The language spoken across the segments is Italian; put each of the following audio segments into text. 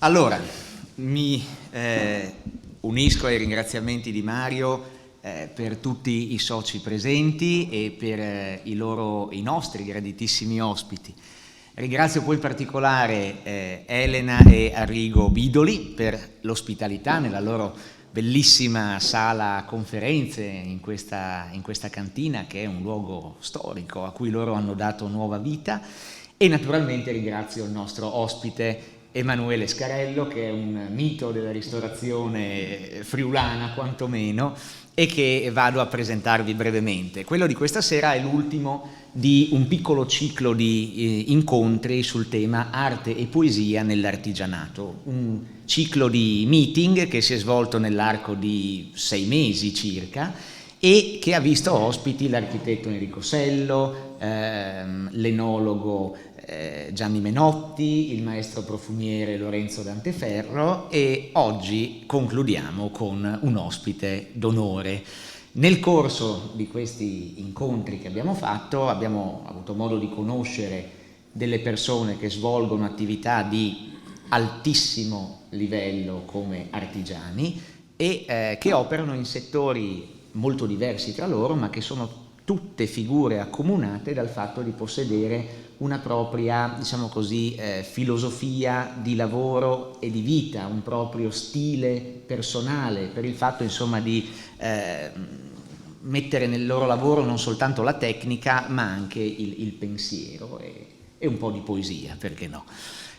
Allora, mi unisco ai ringraziamenti di Mario per tutti i soci presenti e per i nostri graditissimi ospiti. Ringrazio poi in particolare Elena e Arrigo Bidoli per l'ospitalità nella loro bellissima sala conferenze in questa cantina, che è un luogo storico a cui loro hanno dato nuova vita, e naturalmente ringrazio il nostro ospite Emanuele Scarello, che è un mito della ristorazione friulana quantomeno, e che vado a presentarvi brevemente. Quello di questa sera è l'ultimo di un piccolo ciclo di incontri sul tema arte e poesia nell'artigianato, un ciclo di meeting che si è svolto nell'arco di 6 mesi circa e che ha visto ospiti l'architetto Enrico Sello, l'enologo Gianni Menotti, il maestro profumiere Lorenzo Danteferro, e oggi concludiamo con un ospite d'onore. Nel corso di questi incontri che abbiamo fatto abbiamo avuto modo di conoscere delle persone che svolgono attività di altissimo livello come artigiani e che operano in settori molto diversi tra loro, ma che sono tutte figure accomunate dal fatto di possedere una propria, diciamo così, filosofia di lavoro e di vita, un proprio stile personale, per il fatto insomma di mettere nel loro lavoro non soltanto la tecnica ma anche il pensiero e un po' di poesia, perché no?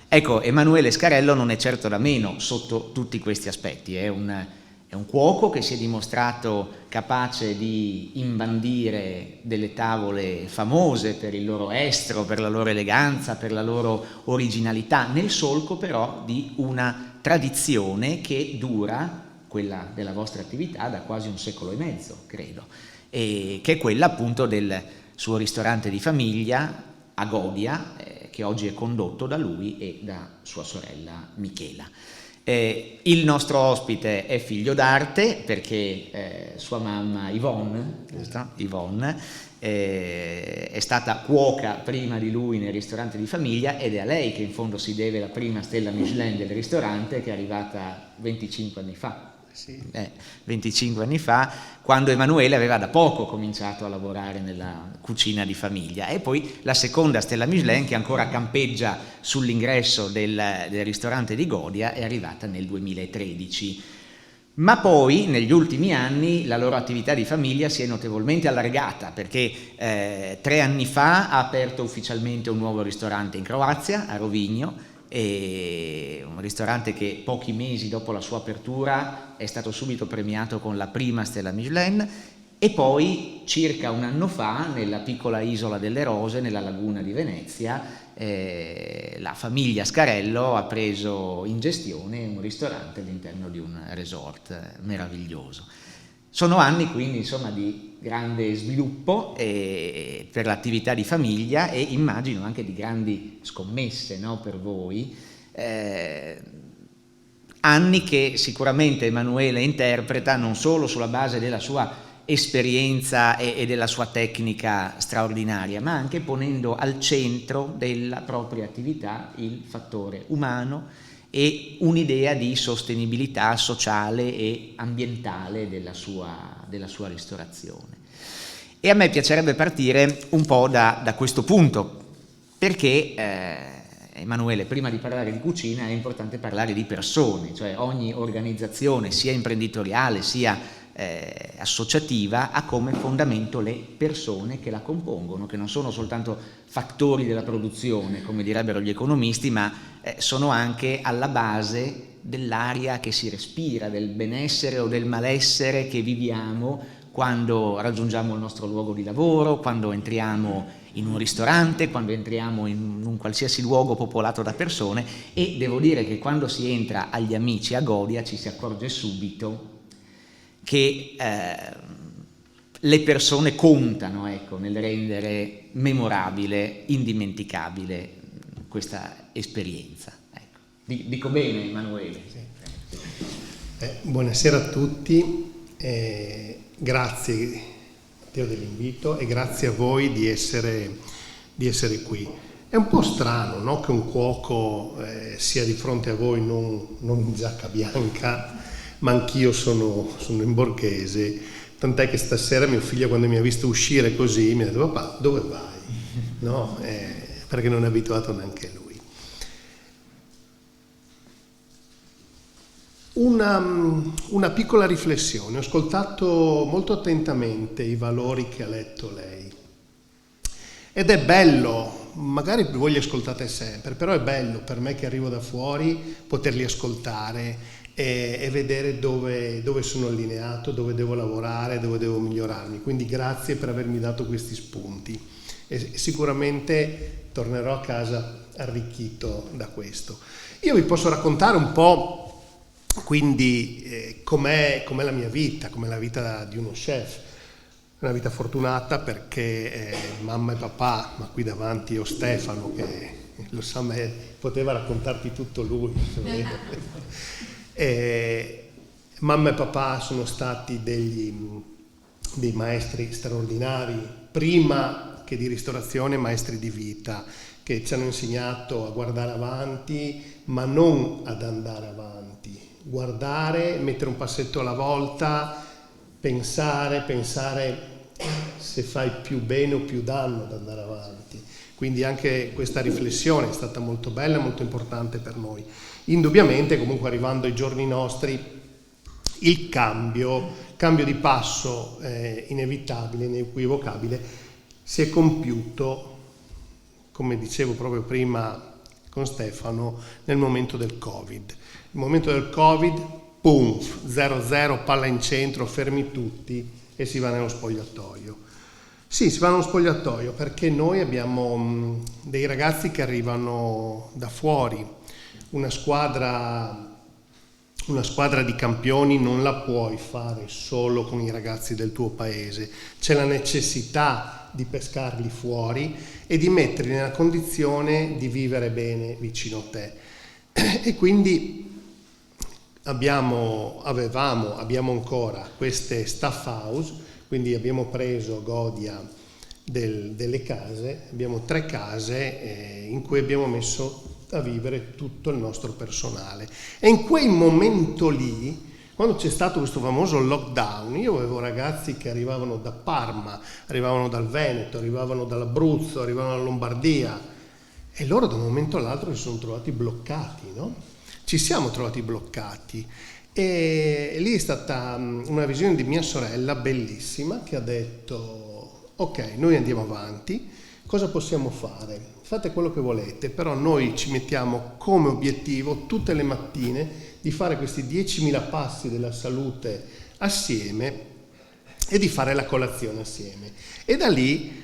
Ecco, Emanuele Scarello non è certo da meno sotto tutti questi aspetti, è un cuoco che si è dimostrato capace di imbandire delle tavole famose per il loro estro, per la loro eleganza, per la loro originalità, nel solco però di una tradizione che dura, quella della vostra attività, da quasi 1 secolo e mezzo, credo, e che è quella appunto del suo ristorante di famiglia a Godia, che oggi è condotto da lui e da sua sorella Michela. Il nostro ospite è figlio d'arte perché sua mamma Yvonne, è stata cuoca prima di lui nel ristorante di famiglia, ed è a lei che in fondo si deve la prima stella Michelin del ristorante, che è arrivata 25 anni fa. Sì. 25 anni fa, quando Emanuele aveva da poco cominciato a lavorare nella cucina di famiglia, e poi la seconda stella Michelin, che ancora campeggia sull'ingresso del ristorante di Godia, è arrivata nel 2013. Ma poi negli ultimi anni la loro attività di famiglia si è notevolmente allargata, perché 3 anni fa ha aperto ufficialmente un nuovo ristorante in Croazia, a Rovigno, e un ristorante che pochi mesi dopo la sua apertura è stato subito premiato con la prima stella Michelin, e poi circa 1 anno fa nella piccola isola delle Rose, nella laguna di Venezia, la famiglia Scarello ha preso in gestione un ristorante all'interno di un resort meraviglioso. Sono anni quindi insomma di grande sviluppo per l'attività di famiglia, e immagino anche di grandi scommesse, no, per voi, anni che sicuramente Emanuele interpreta non solo sulla base della sua esperienza e della sua tecnica straordinaria, ma anche ponendo al centro della propria attività il fattore umano e un'idea di sostenibilità sociale e ambientale della sua ristorazione. E a me piacerebbe partire un po' da questo punto, perché Emanuele, prima di parlare di cucina è importante parlare di persone, cioè ogni organizzazione, sia imprenditoriale sia associativa, ha come fondamento le persone che la compongono, che non sono soltanto fattori della produzione, come direbbero gli economisti, ma sono anche alla base dell'aria che si respira, del benessere o del malessere che viviamo quando raggiungiamo il nostro luogo di lavoro, quando entriamo in un ristorante, quando entriamo in un qualsiasi luogo popolato da persone. E devo dire che quando si entra agli Amici a Godia ci si accorge subito che le persone contano, ecco, nel rendere memorabile, indimenticabile questa esperienza. Ecco. Dico bene, Emanuele? Sì. Buonasera a tutti, grazie Matteo dell'invito e grazie a voi di essere qui. È un po' strano, no? Che un cuoco sia di fronte a voi non in giacca bianca, ma anch'io sono in borghese, tant'è che stasera mio figlio, quando mi ha visto uscire così, mi ha detto: papà, dove vai? No? Perché non è abituato neanche lui. Una piccola riflessione: ho ascoltato molto attentamente i valori che ha letto lei ed è bello, magari voi li ascoltate sempre, però è bello per me che arrivo da fuori poterli ascoltare e vedere dove sono allineato, dove devo lavorare, dove devo migliorarmi. Quindi grazie per avermi dato questi spunti e sicuramente tornerò a casa arricchito da questo. Io vi posso raccontare un po' quindi com'è la mia vita, com'è la vita di uno chef. È una vita fortunata perché mamma e papà, ma qui davanti ho Stefano che lo sa me, poteva raccontarti tutto lui. Mamma e papà sono stati dei maestri straordinari, prima che di ristorazione, maestri di vita, che ci hanno insegnato a guardare avanti, ma non ad andare avanti. Guardare, mettere un passetto alla volta, pensare se fai più bene o più danno ad andare avanti. Quindi anche questa riflessione è stata molto bella, molto importante per noi. Indubbiamente, comunque, arrivando ai giorni nostri, il cambio di passo inevitabile, inequivocabile, si è compiuto, come dicevo proprio prima con Stefano, nel momento del Covid. Il momento del Covid, boom, 0-0, palla in centro, fermi tutti e si va nello spogliatoio. Sì, si va nello spogliatoio perché noi abbiamo dei ragazzi che arrivano da fuori. Una squadra di campioni non la puoi fare solo con i ragazzi del tuo paese. C'è la necessità di pescarli fuori e di metterli nella condizione di vivere bene vicino a te. E quindi abbiamo ancora queste staff house, quindi abbiamo preso Godia delle case, abbiamo 3 case in cui abbiamo messo a vivere tutto il nostro personale. E in quel momento lì, quando c'è stato questo famoso lockdown, io avevo ragazzi che arrivavano da Parma, arrivavano dal Veneto, arrivavano dall'Abruzzo, arrivavano dalla Lombardia, e loro da un momento all'altro si sono trovati bloccati, no? Ci siamo trovati bloccati e lì è stata una visione di mia sorella bellissima che ha detto: ok, noi andiamo avanti, cosa possiamo fare? Fate quello che volete, però noi ci mettiamo come obiettivo tutte le mattine di fare questi 10.000 passi della salute assieme e di fare la colazione assieme. E da lì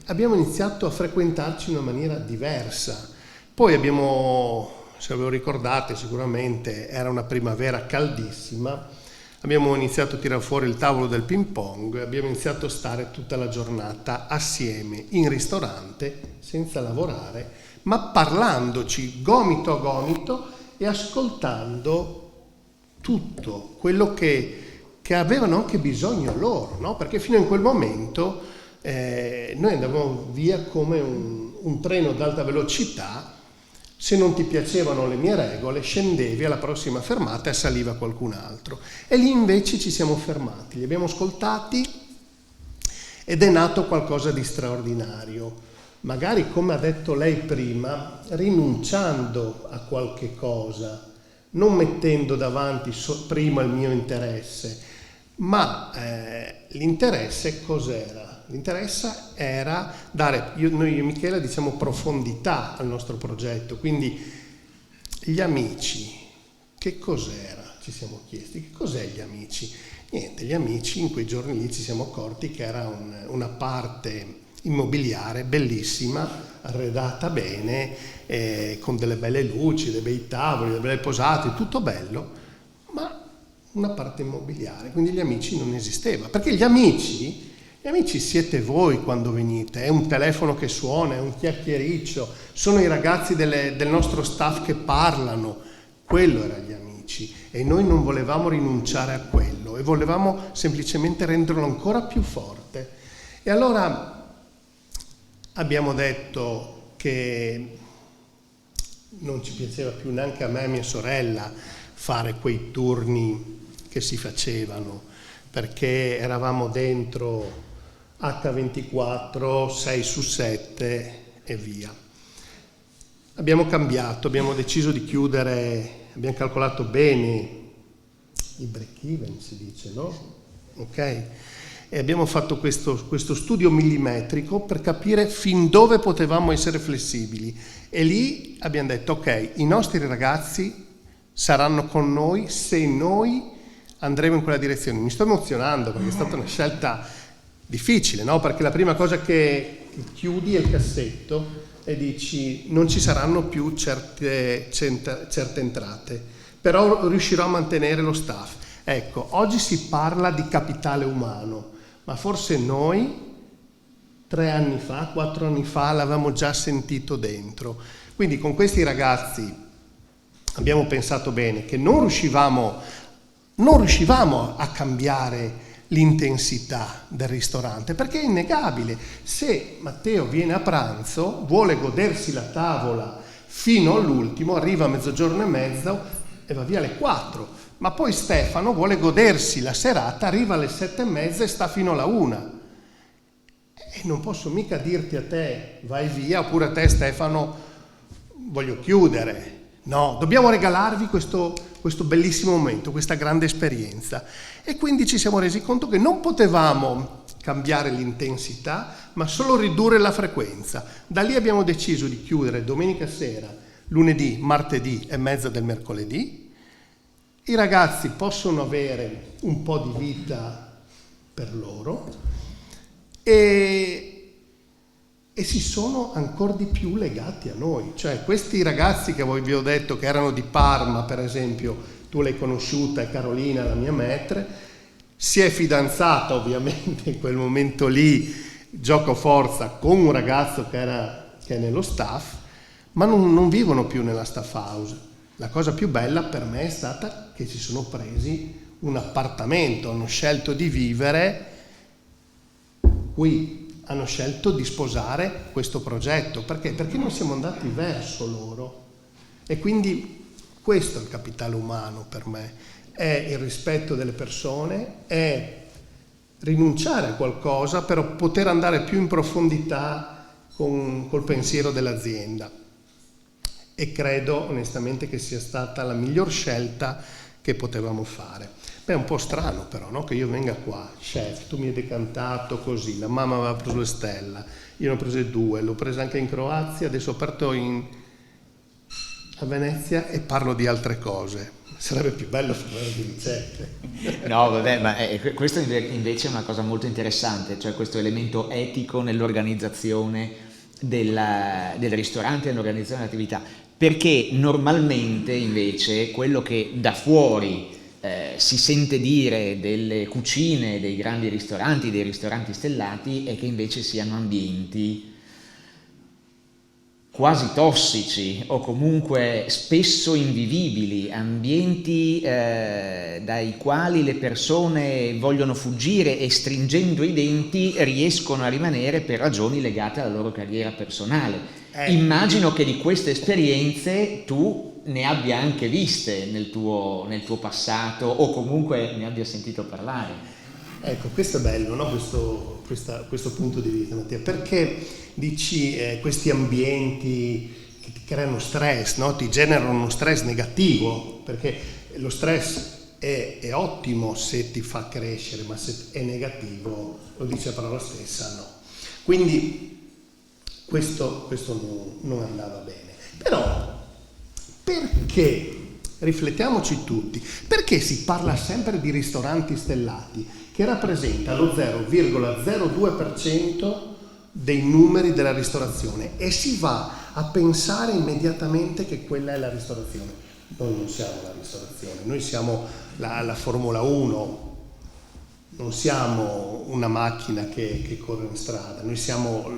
abbiamo iniziato a frequentarci in una maniera diversa. Poi se ve lo ricordate sicuramente, era una primavera caldissima, abbiamo iniziato a tirare fuori il tavolo del ping pong, abbiamo iniziato a stare tutta la giornata assieme in ristorante, senza lavorare, ma parlandoci gomito a gomito e ascoltando tutto quello che avevano anche bisogno loro, no? Perché fino in quel momento noi andavamo via come un treno ad alta velocità. Se non ti piacevano le mie regole, scendevi alla prossima fermata e saliva qualcun altro. E lì invece ci siamo fermati, li abbiamo ascoltati ed è nato qualcosa di straordinario. Magari, come ha detto lei prima, rinunciando a qualche cosa, non mettendo davanti prima il mio interesse, ma l'interesse cos'era? L'interesse era dare, noi e Michela diciamo, profondità al nostro progetto, quindi gli amici, che cos'era? Ci siamo chiesti, che cos'è gli amici? Niente, gli amici in quei giorni lì ci siamo accorti che era una parte immobiliare bellissima, arredata bene, con delle belle luci, dei bei tavoli, delle belle posate, tutto bello, ma una parte immobiliare, quindi gli amici non esisteva, perché gli amici siete voi quando venite, è un telefono che suona, è un chiacchiericcio, sono i ragazzi del nostro staff che parlano, quello erano gli amici e noi non volevamo rinunciare a quello e volevamo semplicemente renderlo ancora più forte. E allora abbiamo detto che non ci piaceva più neanche a me e a mia sorella fare quei turni che si facevano, perché eravamo dentro H24, 6 su 7 e via. Abbiamo cambiato, abbiamo deciso di chiudere, abbiamo calcolato bene il break-even, si dice, no? Ok? E abbiamo fatto questo studio millimetrico per capire fin dove potevamo essere flessibili. E lì abbiamo detto, ok, i nostri ragazzi saranno con noi se noi andremo in quella direzione. Mi sto emozionando perché è stata una scelta difficile, no? Perché la prima cosa che chiudi è il cassetto e dici non ci saranno più certe entrate, però riuscirò a mantenere lo staff. Ecco, oggi si parla di capitale umano, ma forse noi 3 anni fa, 4 anni fa l'avevamo già sentito dentro. Quindi con questi ragazzi abbiamo pensato bene che non riuscivamo a cambiare l'intensità del ristorante, perché è innegabile. Se Matteo viene a pranzo, vuole godersi la tavola fino all'ultimo, arriva a mezzogiorno e mezzo e va via alle 4, ma poi Stefano vuole godersi la serata, arriva alle 7:30 e sta fino alla 1. E non posso mica dirti a te vai via, oppure a te Stefano voglio chiudere. No, dobbiamo regalarvi questo bellissimo momento, questa grande esperienza. E quindi ci siamo resi conto che non potevamo cambiare l'intensità, ma solo ridurre la frequenza. Da lì abbiamo deciso di chiudere domenica sera, lunedì, martedì e mezza del mercoledì. I ragazzi possono avere un po' di vita per loro e si sono ancora di più legati a noi. Cioè questi ragazzi che vi ho detto che erano di Parma, per esempio, tu l'hai conosciuta, è Carolina, la mia maître, si è fidanzata ovviamente in quel momento lì, gioco forza, con un ragazzo che è nello staff, ma non vivono più nella staff house. La cosa più bella per me è stata che si sono presi un appartamento, hanno scelto di vivere qui, hanno scelto di sposare questo progetto. Perché? Perché noi siamo andati verso loro. E quindi questo è il capitale umano per me, è il rispetto delle persone, è rinunciare a qualcosa per poter andare più in profondità col pensiero dell'azienda. E credo onestamente che sia stata la miglior scelta che potevamo fare. Beh, è un po' strano però, no? Che io venga qua, chef, tu mi hai decantato così, la mamma aveva preso le stella, io ne ho prese 2, l'ho presa anche in Croazia, adesso ho aperto a Venezia e parlo di altre cose. Sarebbe più bello parlare di ricette. No, vabbè, ma questo invece è una cosa molto interessante, cioè questo elemento etico nell'organizzazione del ristorante, nell'organizzazione dell'attività, perché normalmente invece quello che da fuori si sente dire delle cucine, dei grandi ristoranti, dei ristoranti stellati, è che invece siano ambienti quasi tossici o comunque spesso invivibili, ambienti dai quali le persone vogliono fuggire e stringendo i denti riescono a rimanere per ragioni legate alla loro carriera personale. Immagino che di queste esperienze tu ne abbia anche viste nel tuo passato o comunque ne abbia sentito parlare. Ecco, questo è bello, no? Questo punto di vista, Mattia, perché dici questi ambienti che ti creano stress, no? Ti generano uno stress negativo, perché lo stress è ottimo se ti fa crescere, ma se è negativo, lo dice la parola stessa, no. Quindi questo non andava bene. Però perché, riflettiamoci tutti, perché si parla sempre di ristoranti stellati che rappresenta lo 0,02% dei numeri della ristorazione e si va a pensare immediatamente che quella è la ristorazione? Noi non siamo la ristorazione, noi siamo la Formula 1, non siamo una macchina che corre in strada, noi siamo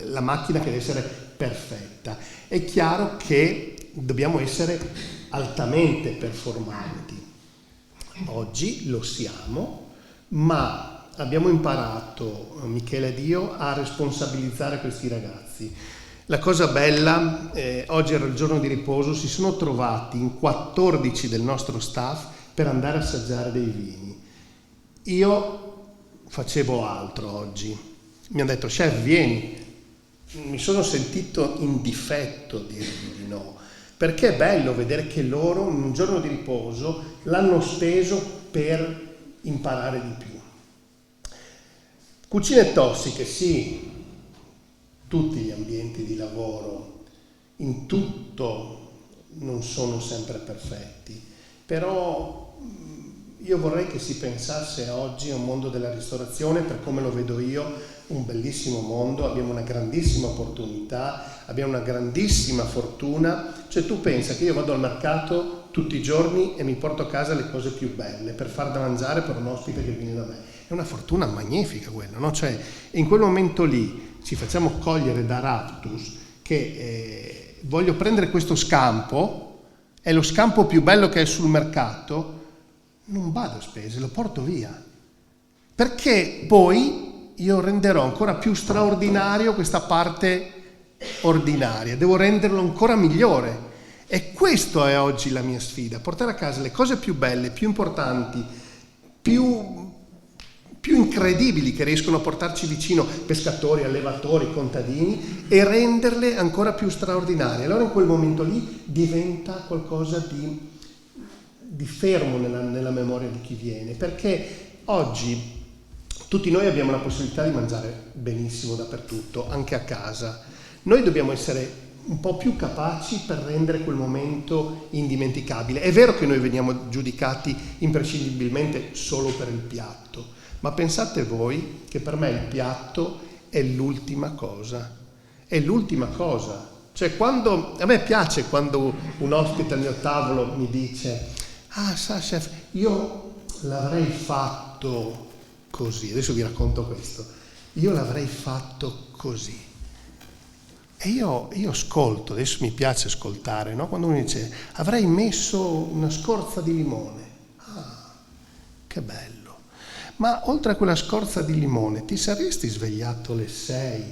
la macchina che deve essere perfetta. È chiaro che dobbiamo essere altamente performanti. Oggi lo siamo, ma abbiamo imparato, Michele ed io, a responsabilizzare questi ragazzi. La cosa bella, oggi era il giorno di riposo, si sono trovati in 14 del nostro staff per andare a assaggiare dei vini. Io facevo altro oggi. Mi hanno detto, chef, vieni. Mi sono sentito in difetto dirgli di no, perché è bello vedere che loro, in un giorno di riposo, l'hanno speso per imparare di più. Cucine tossiche, sì, tutti gli ambienti di lavoro, in tutto non sono sempre perfetti, però io vorrei che si pensasse oggi a un mondo della ristorazione, per come lo vedo io, un bellissimo mondo, abbiamo una grandissima opportunità, abbiamo una grandissima fortuna. Cioè tu pensa che io vado al mercato tutti i giorni e mi porto a casa le cose più belle per far da mangiare per un ospite che viene da me. È una fortuna magnifica quella, no? Cioè in quel momento lì ci facciamo cogliere da raptus che voglio prendere questo scampo, è lo scampo più bello che è sul mercato, non vado a spese, lo porto via, perché poi io renderò ancora più straordinario questa parte ordinaria, devo renderlo ancora migliore. E questa è oggi la mia sfida, portare a casa le cose più belle, più importanti, più incredibili che riescono a portarci vicino pescatori, allevatori, contadini, e renderle ancora più straordinarie. Allora in quel momento lì diventa qualcosa di fermo nella memoria di chi viene, perché oggi tutti noi abbiamo la possibilità di mangiare benissimo dappertutto, anche a casa. Noi dobbiamo essere un po' più capaci per rendere quel momento indimenticabile. È vero che noi veniamo giudicati imprescindibilmente solo per il piatto, ma pensate voi che per me il piatto è l'ultima cosa. È l'ultima cosa. Cioè a me piace quando un ospite al mio tavolo mi dice: ah, sa chef, io l'avrei fatto così, adesso vi racconto questo, io l'avrei fatto così. E io ascolto, adesso mi piace ascoltare, no? Quando uno dice avrei messo una scorza di limone, ah, che bello, ma oltre a quella scorza di limone ti saresti svegliato alle 6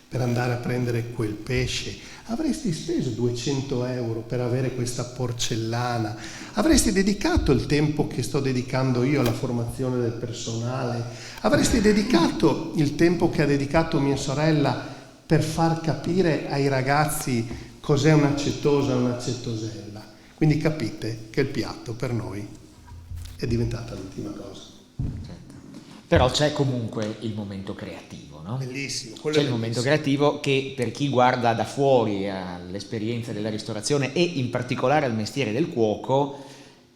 per andare a prendere quel pesce, avresti speso 200 euro per avere questa porcellana, avresti dedicato il tempo che sto dedicando io alla formazione del personale, avresti dedicato il tempo che ha dedicato mia sorella per far capire ai ragazzi cos'è un'accettosa e un'acettosella. Quindi capite che il piatto per noi è diventata l'ultima cosa. Certo. Però c'è comunque il momento creativo, no? Bellissimo. C'è il momento creativo che per chi guarda da fuori all'esperienza della ristorazione e in particolare al mestiere del cuoco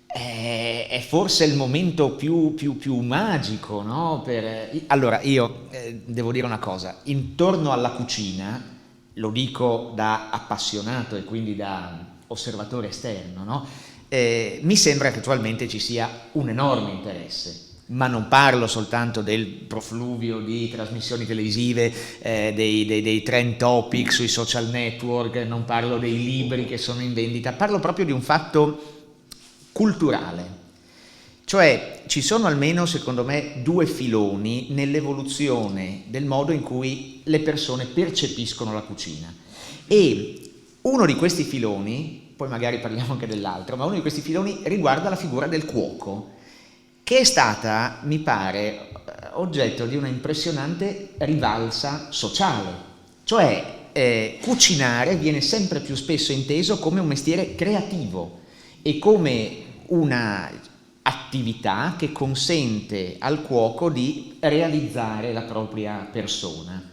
è forse il momento più magico, no? Allora io devo dire una cosa, intorno alla cucina, lo dico da appassionato e quindi da osservatore esterno, no? Mi sembra che attualmente ci sia un enorme interesse. Ma non parlo soltanto del profluvio di trasmissioni televisive, dei trend topic sui social network, non parlo dei libri che sono in vendita, parlo proprio di un fatto culturale. Cioè ci sono almeno, secondo me, due filoni nell'evoluzione del modo in cui le persone percepiscono la cucina. E uno di questi filoni, poi magari parliamo anche dell'altro, ma uno di questi filoni riguarda la figura del cuoco, che è stata, mi pare, oggetto di una impressionante rivalsa sociale. Cioè, cucinare viene sempre più spesso inteso come un mestiere creativo e come una attività che consente al cuoco di realizzare la propria persona.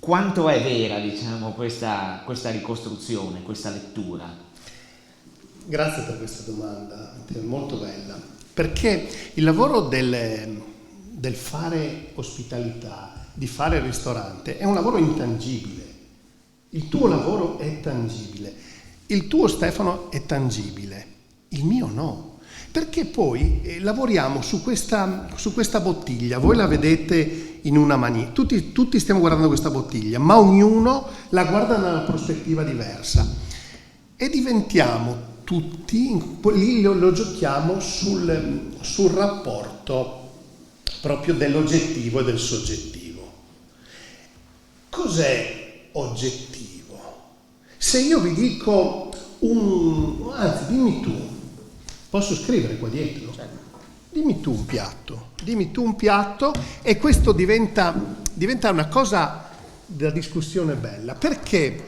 Quanto è vera, diciamo, questa ricostruzione, questa lettura? Grazie per questa domanda, è molto bella, perché il lavoro del fare ospitalità, di fare il ristorante, è un lavoro intangibile. Il tuo lavoro è tangibile, il tuo Stefano è tangibile, il mio no, perché poi lavoriamo su questa bottiglia, voi la vedete in una mania, tutti stiamo guardando questa bottiglia, ma ognuno la guarda da una prospettiva diversa e diventiamo tutti, lì lo giochiamo sul rapporto proprio dell'oggettivo e del soggettivo. Cos'è oggettivo? Se io vi dico anzi, dimmi tu, posso scrivere qua dietro? Dimmi tu un piatto e questo diventa una cosa da discussione bella, perché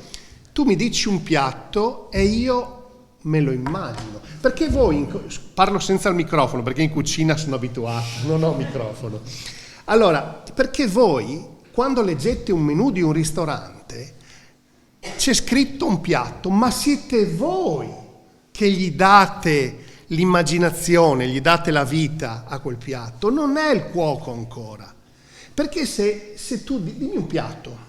tu mi dici un piatto e io me lo immagino, perché voi, parlo senza il microfono perché in cucina sono abituato, non ho microfono, allora, perché voi quando leggete un menù di un ristorante c'è scritto un piatto, ma siete voi che gli date l'immaginazione, gli date la vita a quel piatto, non è il cuoco ancora. Perché se tu dimmi un piatto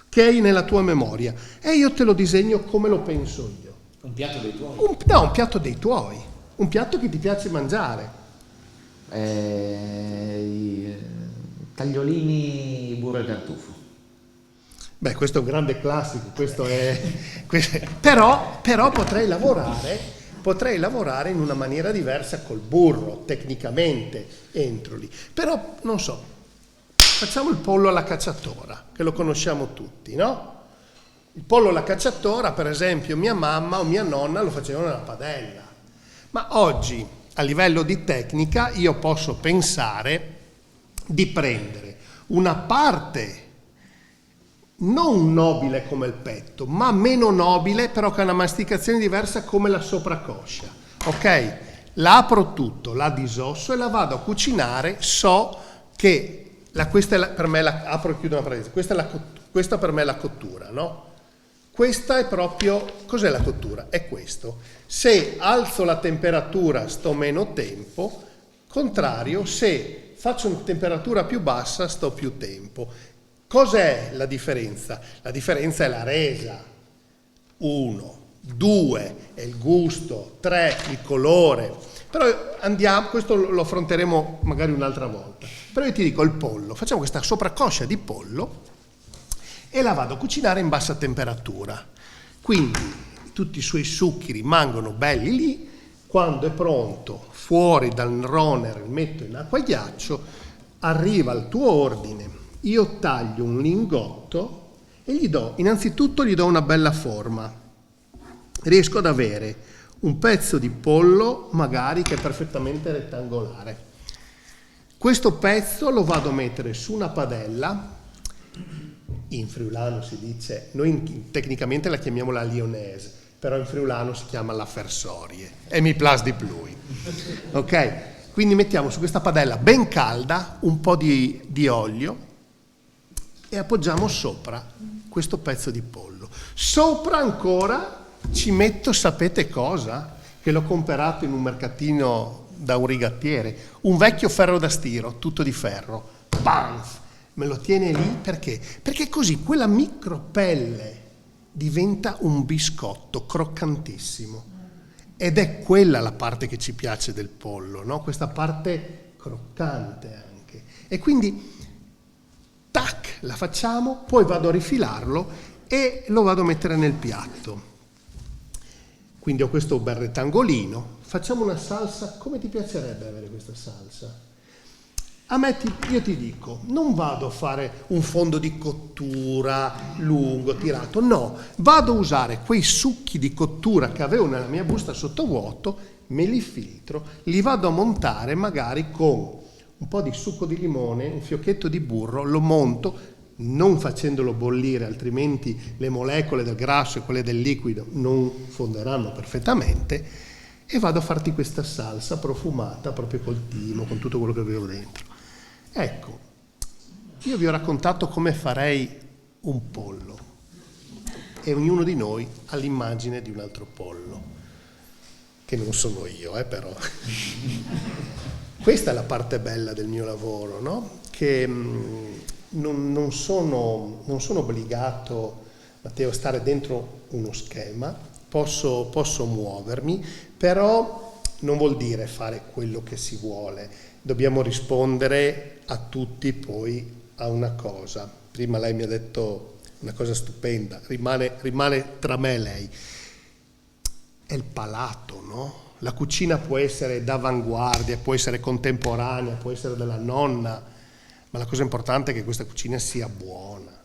che hai nella tua memoria e io te lo disegno come lo penso io. Un piatto dei tuoi? Un piatto dei tuoi, un piatto che ti piace mangiare. Tagliolini, burro e tartufo. Beh, questo è un grande classico, però potrei lavorare in una maniera diversa col burro, tecnicamente entro lì. Però, non so, facciamo il pollo alla cacciatora, che lo conosciamo tutti, no? Il pollo alla cacciatora, per esempio, mia mamma o mia nonna lo facevano nella padella. Ma oggi, a livello di tecnica, io posso pensare di prendere una parte non nobile come il petto, ma meno nobile, però che ha una masticazione diversa come la sopracoscia. Ok? La apro tutto, la disosso e la vado a cucinare. So che per me apro e chiudo una parentesi. Questa per me è la cottura, no? Questa è proprio, cos'è la cottura? È questo. Se alzo la temperatura sto meno tempo, contrario, se faccio una temperatura più bassa sto più tempo. Cos'è la differenza? La differenza è la resa. 1, 2 è il gusto, 3 il colore. Però questo lo affronteremo magari un'altra volta. Però io ti dico il pollo, facciamo questa sopraccoscia di pollo e la vado a cucinare in bassa temperatura. Quindi tutti i suoi succhi rimangono belli lì, quando è pronto, fuori dal runner, metto in acqua e ghiaccio, arriva il tuo ordine, io taglio un lingotto e innanzitutto gli do una bella forma. Riesco ad avere un pezzo di pollo magari che è perfettamente rettangolare. Questo pezzo lo vado a mettere su una padella, in friulano si dice, noi tecnicamente la chiamiamo la lyonnaise, però in friulano si chiama la fersorie e mi piace di più. Ok? Quindi mettiamo su questa padella ben calda un po' di olio e appoggiamo sopra questo pezzo di pollo. Sopra ancora ci metto, sapete cosa? Che l'ho comprato in un mercatino da un rigattiere, un vecchio ferro da stiro, tutto di ferro. Panf! Me lo tiene lì perché? Perché così quella micropelle diventa un biscotto croccantissimo. Ed è quella la parte che ci piace del pollo, no? Questa parte croccante anche. E quindi, tac, la facciamo, poi vado a rifilarlo e lo vado a mettere nel piatto. Quindi ho questo bel rettangolino. Facciamo una salsa. Come ti piacerebbe avere questa salsa? Io ti dico, non vado a fare un fondo di cottura lungo, tirato, no, vado a usare quei succhi di cottura che avevo nella mia busta sottovuoto, me li filtro, li vado a montare magari con un po' di succo di limone, un fiocchetto di burro, lo monto, non facendolo bollire, altrimenti le molecole del grasso e quelle del liquido non fonderanno perfettamente, e vado a farti questa salsa profumata proprio col timo, con tutto quello che avevo dentro. Ecco, io vi ho raccontato come farei un pollo e ognuno di noi ha l'immagine di un altro pollo, che non sono io, però. Questa è la parte bella del mio lavoro, no? Che non sono obbligato, Matteo, a stare dentro uno schema, posso muovermi, però non vuol dire fare quello che si vuole. Dobbiamo rispondere a tutti poi a una cosa. Prima lei mi ha detto una cosa stupenda, rimane tra me e lei. è il palato, no? La cucina può essere d'avanguardia, può essere contemporanea, può essere della nonna, ma la cosa importante è che questa cucina sia buona,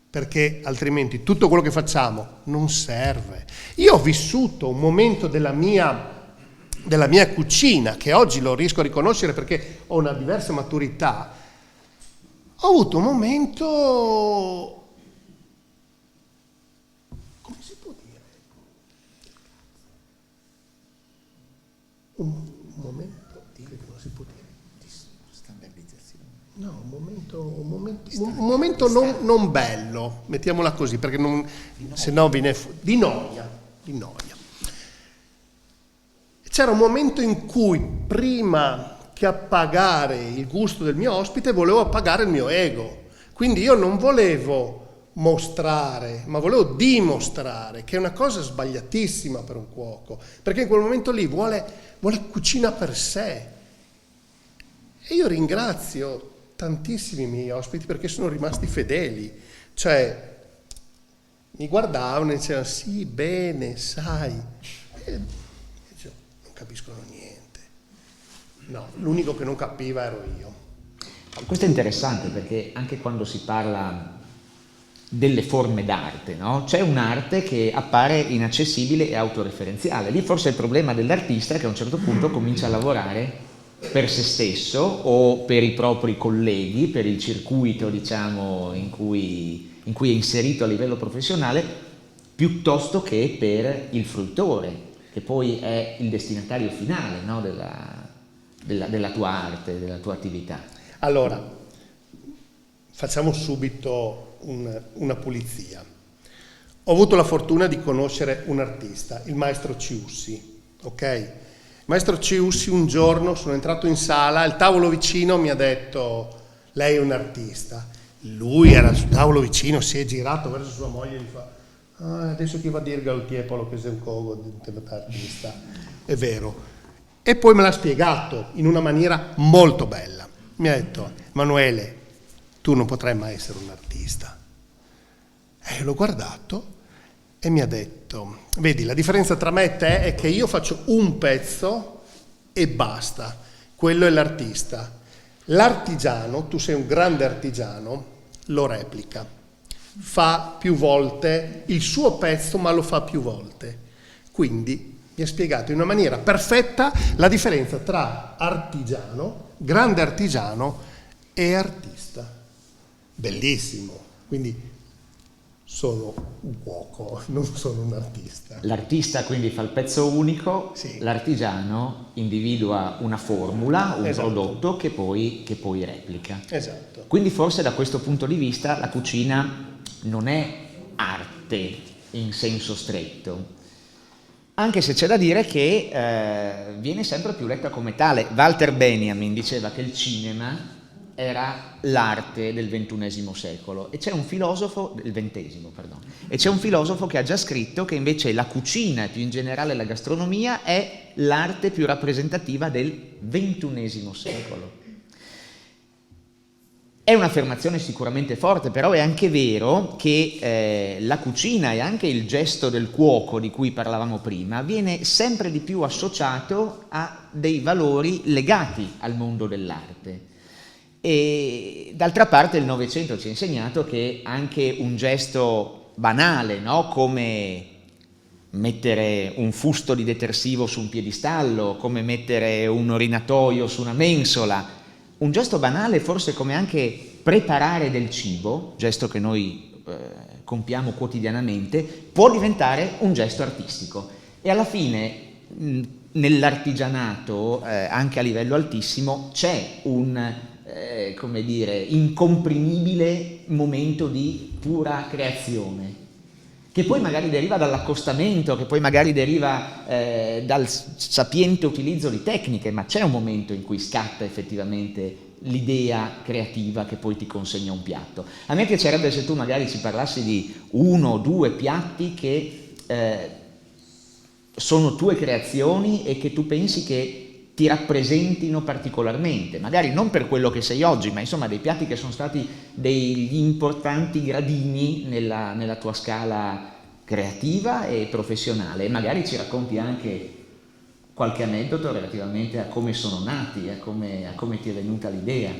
perché altrimenti tutto quello che facciamo non serve. Io ho vissuto un momento della mia cucina, che oggi lo riesco a riconoscere perché ho una diversa maturità. Ho avuto un momento, come si può dire? Un momento che non si può dire. Standardizzazione. No, un momento non bello, mettiamola così, perché se no viene di noia. C'era un momento in cui prima che appagare il gusto del mio ospite volevo appagare il mio ego, quindi io non volevo mostrare, ma volevo dimostrare, che è una cosa sbagliatissima per un cuoco, perché in quel momento lì vuole cucina per sé. E io ringrazio tantissimi miei ospiti perché sono rimasti fedeli, cioè mi guardavano e dicevano sì, bene, sai, e dicevo, non capiscono niente. No, l'unico che non capiva ero io. Questo è interessante perché anche quando si parla delle forme d'arte, no? C'è un'arte che appare inaccessibile e autoreferenziale. Lì forse il problema dell'artista è che a un certo punto comincia a lavorare per se stesso o per i propri colleghi, per il circuito, diciamo, in cui è inserito a livello professionale, piuttosto che per il fruitore, che poi è il destinatario finale, no? della tua arte, della tua attività. Allora, facciamo subito una pulizia. Ho avuto la fortuna di conoscere un artista, il maestro Ciussi, ok? Il maestro Ciussi un giorno sono entrato in sala, al tavolo vicino mi ha detto lei è un artista. Lui era sul tavolo vicino, si è girato verso sua moglie e gli fa adesso chi va a dire Gautiepolo che sei un cogo di un artista. È vero. E poi me l'ha spiegato in una maniera molto bella. Mi ha detto Emanuele, tu non potrai mai essere un artista. E l'ho guardato e mi ha detto, vedi, la differenza tra me e te è che io faccio un pezzo e basta, quello è l'artista. L'artigiano, tu sei un grande artigiano, lo replica, fa più volte il suo pezzo ma lo fa più volte. Quindi mi ha spiegato in una maniera perfetta la differenza tra artigiano, grande artigiano e artista. Bellissimo, quindi sono un cuoco, non sono un artista. L'artista quindi fa il pezzo unico, sì. L'artigiano individua una formula, un Esatto. prodotto che poi replica. Esatto. Quindi forse da questo punto di vista la cucina non è arte in senso stretto, anche se c'è da dire che viene sempre più letta come tale. Walter Benjamin diceva che il cinema era l'arte del XXI secolo e c'è un filosofo del XX, perdono, e c'è un filosofo che ha già scritto che invece la cucina e più in generale la gastronomia è l'arte più rappresentativa del XXI secolo. È un'affermazione sicuramente forte, però è anche vero che la cucina e anche il gesto del cuoco di cui parlavamo prima viene sempre di più associato a dei valori legati al mondo dell'arte. E d'altra parte il Novecento ci ha insegnato che anche un gesto banale, no? Come mettere un fusto di detersivo su un piedistallo, come mettere un orinatoio su una mensola, un gesto banale forse come anche preparare del cibo, gesto che noi compiamo quotidianamente, può diventare un gesto artistico. E alla fine nell'artigianato, anche a livello altissimo, c'è un come dire, incomprimibile momento di pura creazione, che poi magari deriva dall'accostamento, che poi magari deriva dal sapiente utilizzo di tecniche, ma c'è un momento in cui scatta effettivamente l'idea creativa che poi ti consegna un piatto. A me piacerebbe se tu magari ci parlassi di uno o due piatti che sono tue creazioni e che tu pensi che ti rappresentino particolarmente, magari non per quello che sei oggi, ma insomma dei piatti che sono stati degli importanti gradini nella tua scala creativa e professionale, e magari ci racconti anche qualche aneddoto relativamente a come sono nati, a come ti è venuta l'idea.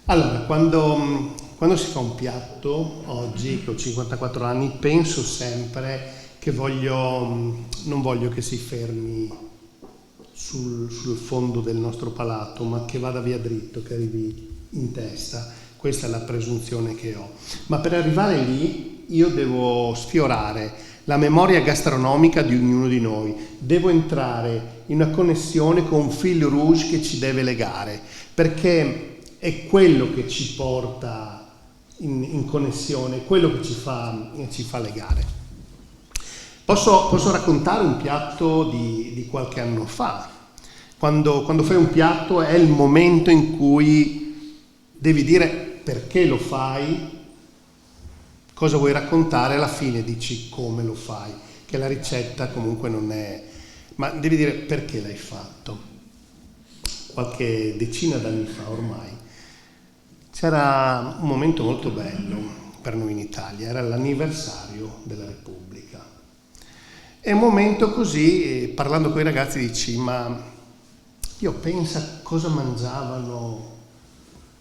Allora, quando si fa un piatto, oggi che ho 54 anni, penso sempre che non voglio che si fermi sul fondo del nostro palato, ma che vada via dritto, che arrivi in testa. Questa è la presunzione che ho. Ma per arrivare lì io devo sfiorare la memoria gastronomica di ognuno di noi. Devo entrare in una connessione con un fil rouge che ci deve legare, perché è quello che ci porta in connessione, quello che ci fa legare. Posso raccontare un piatto di qualche anno fa. Quando fai un piatto è il momento in cui devi dire perché lo fai, cosa vuoi raccontare, alla fine dici come lo fai, che la ricetta comunque non è, ma devi dire perché l'hai fatto. Qualche decina d'anni fa ormai c'era un momento molto bello per noi in Italia, era l'anniversario della Repubblica. È un momento così, parlando con i ragazzi dici, ma io penso a cosa mangiavano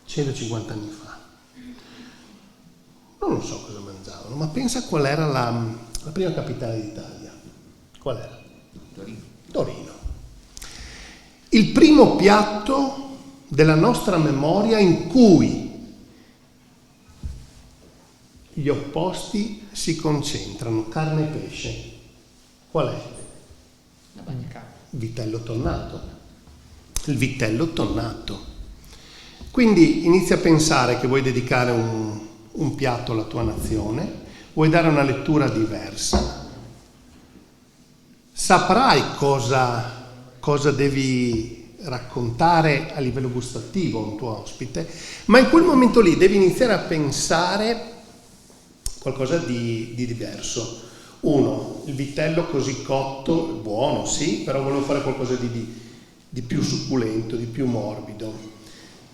150 anni fa. Non lo so cosa mangiavano, ma pensa qual era la prima capitale d'Italia. Qual era? Torino. Il primo piatto della nostra memoria in cui gli opposti si concentrano, carne e pesce. Qual è? La bagnacarne. Vitello tonnato. Il vitello tonnato. Quindi inizia a pensare che vuoi dedicare un piatto alla tua nazione, vuoi dare una lettura diversa, saprai cosa devi raccontare a livello gustativo a un tuo ospite, ma in quel momento lì devi iniziare a pensare qualcosa di diverso. Uno, il vitello così cotto, buono, sì, però volevo fare qualcosa di più succulento, di più morbido.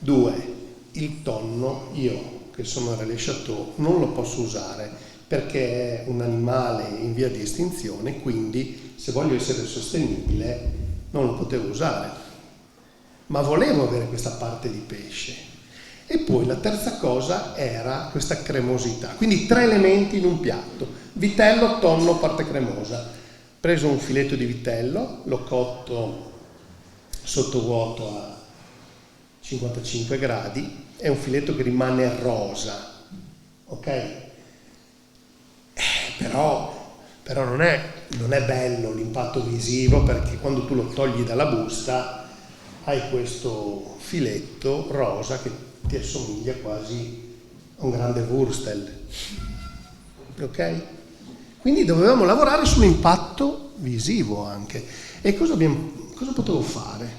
Due, il tonno, io che sono relais chateau, non lo posso usare perché è un animale in via di estinzione, quindi se voglio essere sostenibile non lo potevo usare. Ma volevo avere questa parte di pesce. E poi la terza cosa era questa cremosità. Quindi 3 elementi in un piatto. Vitello, tonno, parte cremosa. Ho preso un filetto di vitello, l'ho cotto sotto vuoto a 55 gradi, è un filetto che rimane rosa, ok? Però non è bello l'impatto visivo, perché quando tu lo togli dalla busta hai questo filetto rosa che ti assomiglia quasi a un grande wurstel, ok? Quindi dovevamo lavorare sull'impatto visivo anche. E cosa potevo fare?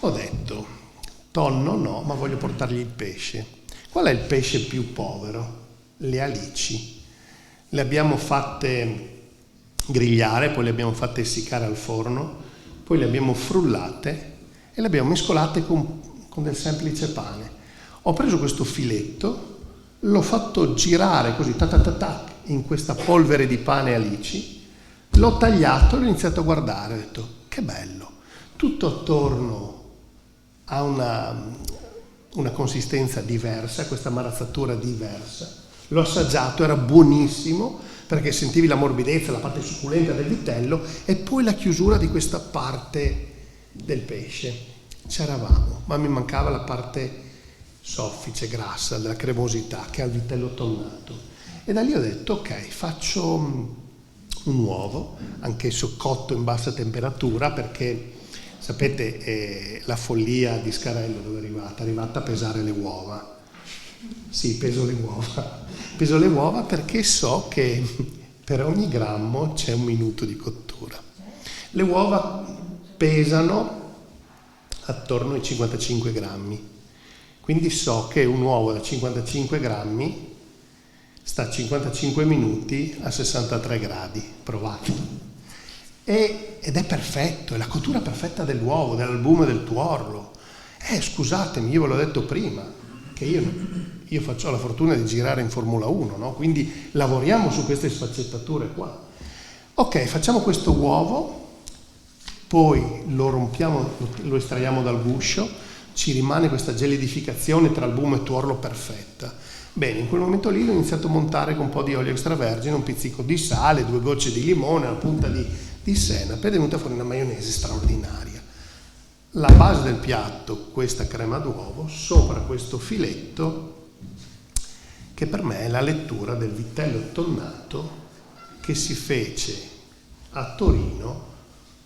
Ho detto, tonno no, ma voglio portargli il pesce. Qual è il pesce più povero? Le alici. Le abbiamo fatte grigliare, poi le abbiamo fatte essiccare al forno, poi le abbiamo frullate e le abbiamo mescolate con del semplice pane. Ho preso questo filetto, l'ho fatto girare così, in questa polvere di pane alici, l'ho tagliato e ho iniziato a guardare, ho detto, che bello, tutto attorno ha una consistenza diversa, questa marazzatura diversa. L'ho assaggiato, era buonissimo perché sentivi la morbidezza, la parte succulenta del vitello e poi la chiusura di questa parte del pesce. C'eravamo, ma mi mancava la parte soffice, grassa, della cremosità che ha il vitello tonnato. E da lì ho detto, ok, faccio un uovo, anch'esso cotto in bassa temperatura, perché sapete la follia di Scarello dove è arrivata? È arrivata a pesare le uova. Sì, peso le uova perché so che per ogni grammo c'è 1 minuto di cottura. Le uova pesano attorno ai 55 grammi, quindi so che un uovo da 55 grammi sta 55 minuti a 63 gradi, provate. Ed è perfetto, è la cottura perfetta dell'uovo, dell'albume del tuorlo. Scusatemi, io ve l'ho detto prima, che io io ho la fortuna di girare in Formula 1, no? Quindi lavoriamo su queste sfaccettature qua. Ok, facciamo questo uovo, poi lo rompiamo, lo estraiamo dal guscio, ci rimane questa gelidificazione tra albumo e tuorlo perfetta. Bene, in quel momento lì l'ho iniziato a montare con un po' di olio extravergine, un pizzico di sale, 2 gocce di limone, una punta di senape, ed è venuta fuori una maionese straordinaria. La base del piatto, questa crema d'uovo, sopra questo filetto, che per me è la lettura del vitello tonnato che si fece a Torino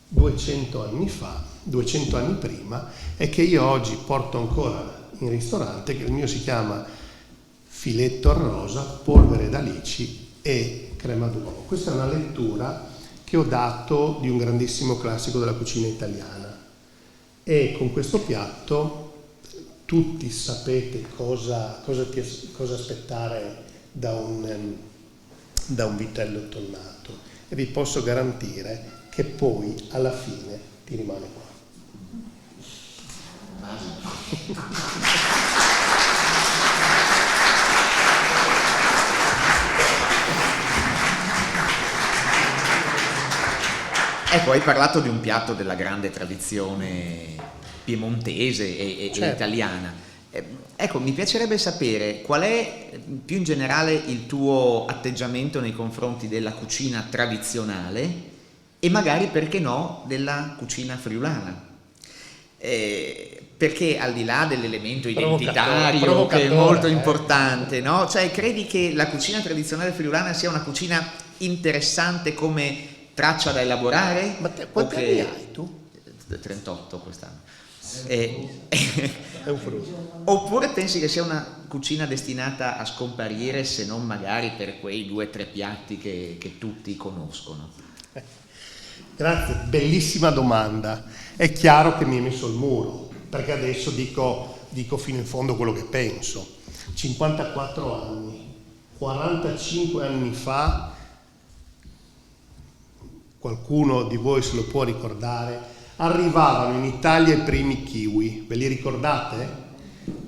200 anni fa, 200 anni prima, e che io oggi porto ancora in ristorante, che il mio si chiama filetto a rosa, polvere d'alici e crema d'uovo. Questa è una lettura che ho dato di un grandissimo classico della cucina italiana, e con questo piatto tutti sapete cosa aspettare da un vitello tonnato, e vi posso garantire che poi alla fine ti rimane qua. Ecco, hai parlato di un piatto della grande tradizione piemontese e Certo. italiana. Ecco, mi piacerebbe sapere qual è più in generale il tuo atteggiamento nei confronti della cucina tradizionale e magari, perché no, della cucina friulana. Perché al di là dell'elemento identitario che è molto importante, no? Cioè, credi che la cucina tradizionale friulana sia una cucina interessante come traccia da elaborare? Ma quanti anni hai tu? 38 quest'anno. È un frutto. Oppure pensi che sia una cucina destinata a scomparire, se non magari per quei 2 o 3 piatti che tutti conoscono? Grazie, bellissima domanda. È chiaro che mi hai messo il muro, perché adesso dico fino in fondo quello che penso. 54 anni, 45 anni fa, qualcuno di voi se lo può ricordare, arrivavano in Italia i primi kiwi, ve li ricordate?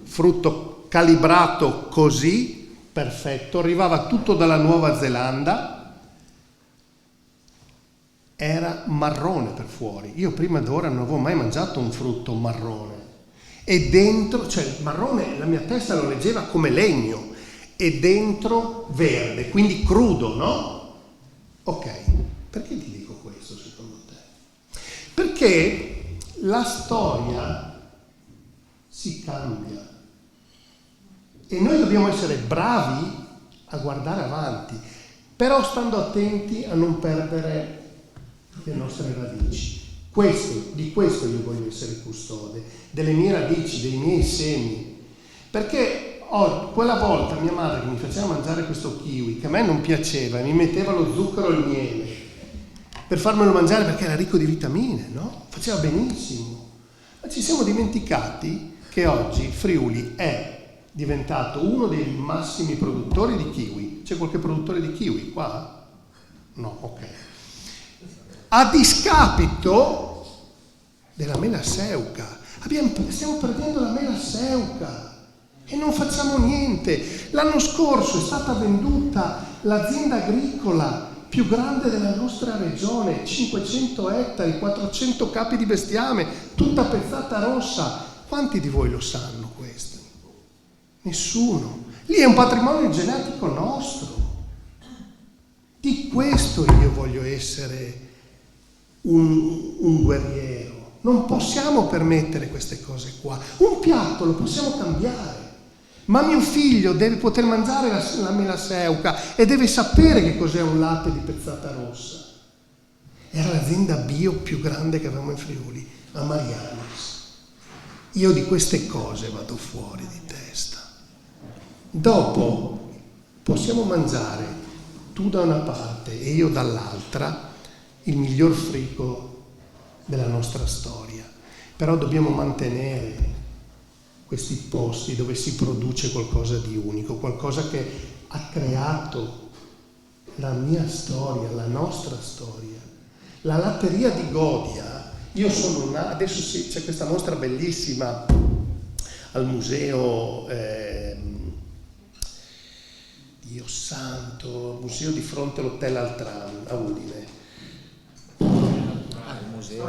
Frutto calibrato così, perfetto, arrivava tutto dalla Nuova Zelanda, era marrone per fuori. Io prima d'ora non avevo mai mangiato un frutto marrone, e dentro, cioè il marrone, la mia testa lo leggeva come legno, e dentro verde, quindi crudo, no? Ok, perché ti dico questo secondo te? Perché la storia si cambia e noi dobbiamo essere bravi a guardare avanti, però stando attenti a non perdere le nostre radici. Di questo io voglio essere custode, delle mie radici, dei miei semi, perché quella volta mia madre che mi faceva mangiare questo kiwi, che a me non piaceva, e mi metteva lo zucchero e il miele per farmelo mangiare perché era ricco di vitamine, no? Faceva benissimo. Ma ci siamo dimenticati che oggi Friuli è diventato uno dei massimi produttori di kiwi. C'è qualche produttore di kiwi qua? No, ok. A discapito della mela seuca. Stiamo perdendo la mela seuca e non facciamo niente. L'anno scorso è stata venduta l'azienda agricola più grande della nostra regione, 500 ettari, 400 capi di bestiame, tutta pezzata rossa. Quanti di voi lo sanno questo? Nessuno. Lì è un patrimonio genetico nostro. Di questo io voglio essere un guerriero. Non possiamo permettere queste cose qua. Un piatto lo possiamo cambiare, ma mio figlio deve poter mangiare la mela seuca e deve sapere che cos'è un latte di pezzata rossa. Era l'azienda bio più grande che avevamo in Friuli, a Marianis. Io di queste cose vado fuori di testa. Dopo possiamo mangiare tu da una parte e io dall'altra il miglior frigo della nostra storia, però dobbiamo mantenere questi posti dove si produce qualcosa di unico, qualcosa che ha creato la mia storia, la nostra storia. La latteria di Godia, adesso c'è questa mostra bellissima al museo Dio santo, museo di fronte all'hotel Altran a Udine. Il museo.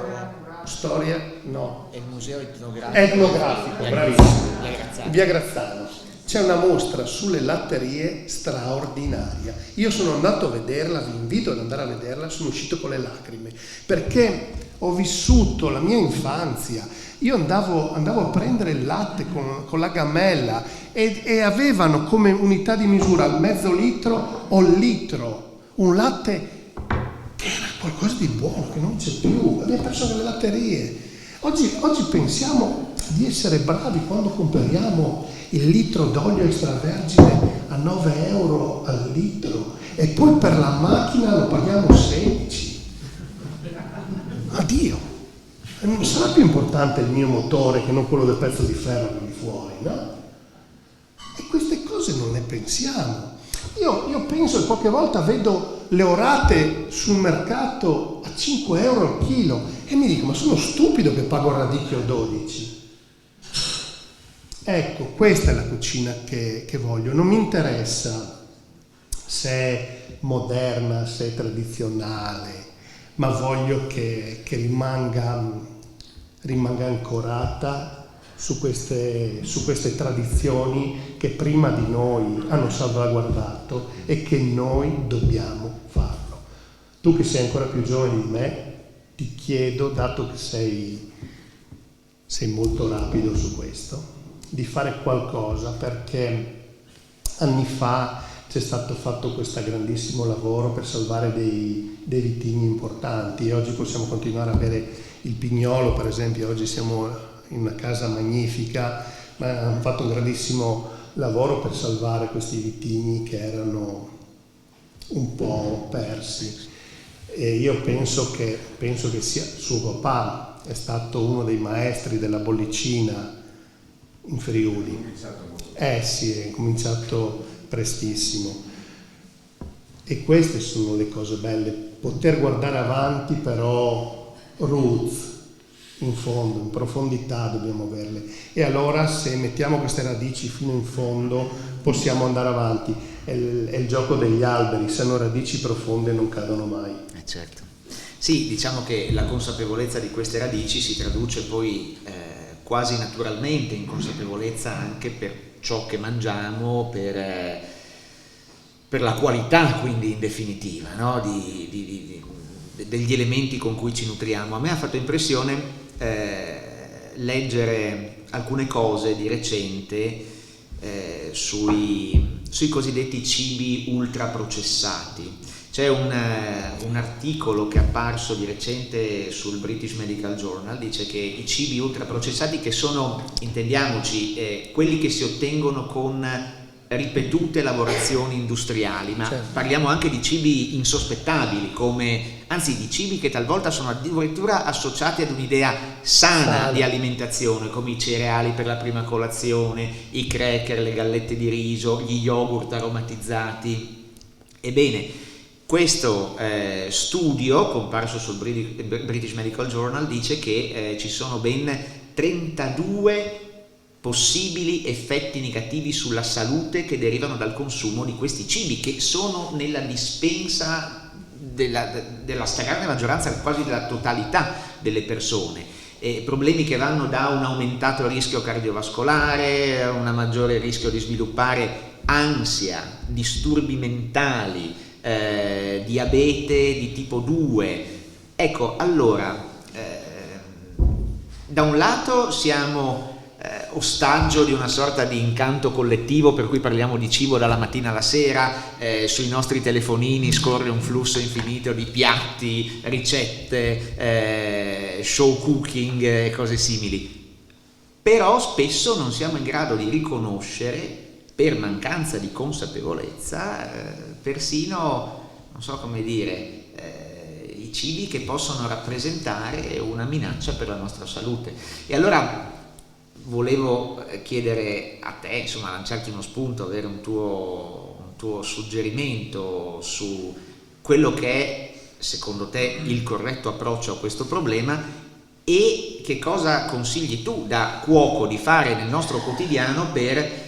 Storia? No. È il museo etnografico. Etnografico, bravissimo. Via Via Grazzano. C'è una mostra sulle latterie straordinaria. Io sono andato a vederla, vi invito ad andare a vederla, sono uscito con le lacrime, perché ho vissuto la mia infanzia. Io andavo a prendere il latte con la gammella e avevano come unità di misura mezzo litro o litro, un latte che era qualcosa di buono, che non c'è più. Abbiamo perso le latterie. Oggi pensiamo di essere bravi quando compriamo il litro d'olio extravergine a 9 euro al litro e poi per la macchina lo paghiamo 16. Addio! Non sarà più importante il mio motore che non quello del pezzo di ferro che lì fuori, no? E queste cose non ne pensiamo. Io penso che qualche volta vedo le orate sul mercato a 5 euro al chilo e mi dico, ma sono stupido che pago il radicchio 12. Ecco, questa è la cucina che voglio. Non mi interessa se è moderna, se è tradizionale, ma voglio che rimanga ancorata su queste tradizioni che prima di noi hanno salvaguardato e che noi dobbiamo farlo. Tu che sei ancora più giovane di me, ti chiedo, dato che sei molto rapido su questo, di fare qualcosa, perché anni fa c'è stato fatto questo grandissimo lavoro per salvare dei vitigni importanti e oggi possiamo continuare a avere il Pignolo, per esempio. Oggi siamo in una casa magnifica, ma hanno fatto un grandissimo lavoro per salvare questi vitigni che erano un po' persi. E io penso che sia suo papà è stato uno dei maestri della bollicina in Friuli. Sì, è cominciato prestissimo. E queste sono le cose belle, poter guardare avanti, però roots, in fondo, in profondità dobbiamo averle. E allora se mettiamo queste radici fino in fondo possiamo andare avanti. È il gioco degli alberi, se hanno radici profonde non cadono mai. Certo. Sì, diciamo che la consapevolezza di queste radici si traduce poi quasi naturalmente in consapevolezza anche per ciò che mangiamo, per la qualità, quindi in definitiva, no? Degli elementi con cui ci nutriamo. A me ha fatto impressione leggere alcune cose di recente sui cosiddetti cibi ultraprocessati. C'è un articolo che è apparso di recente sul British Medical Journal, dice che i cibi ultraprocessati, che sono, intendiamoci, quelli che si ottengono con ripetute lavorazioni industriali, ma certo, parliamo anche di cibi insospettabili, anzi di cibi che talvolta sono addirittura associati ad un'idea sana di alimentazione, come i cereali per la prima colazione, i cracker, le gallette di riso, gli yogurt aromatizzati. Ebbene, questo studio comparso sul British Medical Journal dice che ci sono ben 32 possibili effetti negativi sulla salute che derivano dal consumo di questi cibi, che sono nella dispensa della stragrande maggioranza, quasi della totalità delle persone. Problemi che vanno da un aumentato rischio cardiovascolare a un maggiore rischio di sviluppare ansia, disturbi mentali, diabete di tipo 2. Ecco, allora, da un lato siamo ostaggio di una sorta di incanto collettivo per cui parliamo di cibo dalla mattina alla sera, sui nostri telefonini scorre un flusso infinito di piatti, ricette, show cooking e cose simili, però spesso non siamo in grado di riconoscere, per mancanza di consapevolezza, persino, non so come dire, i cibi che possono rappresentare una minaccia per la nostra salute. E allora volevo chiedere a te, insomma, lanciarti uno spunto, avere un tuo suggerimento su quello che è, secondo te, il corretto approccio a questo problema e che cosa consigli tu da cuoco di fare nel nostro quotidiano per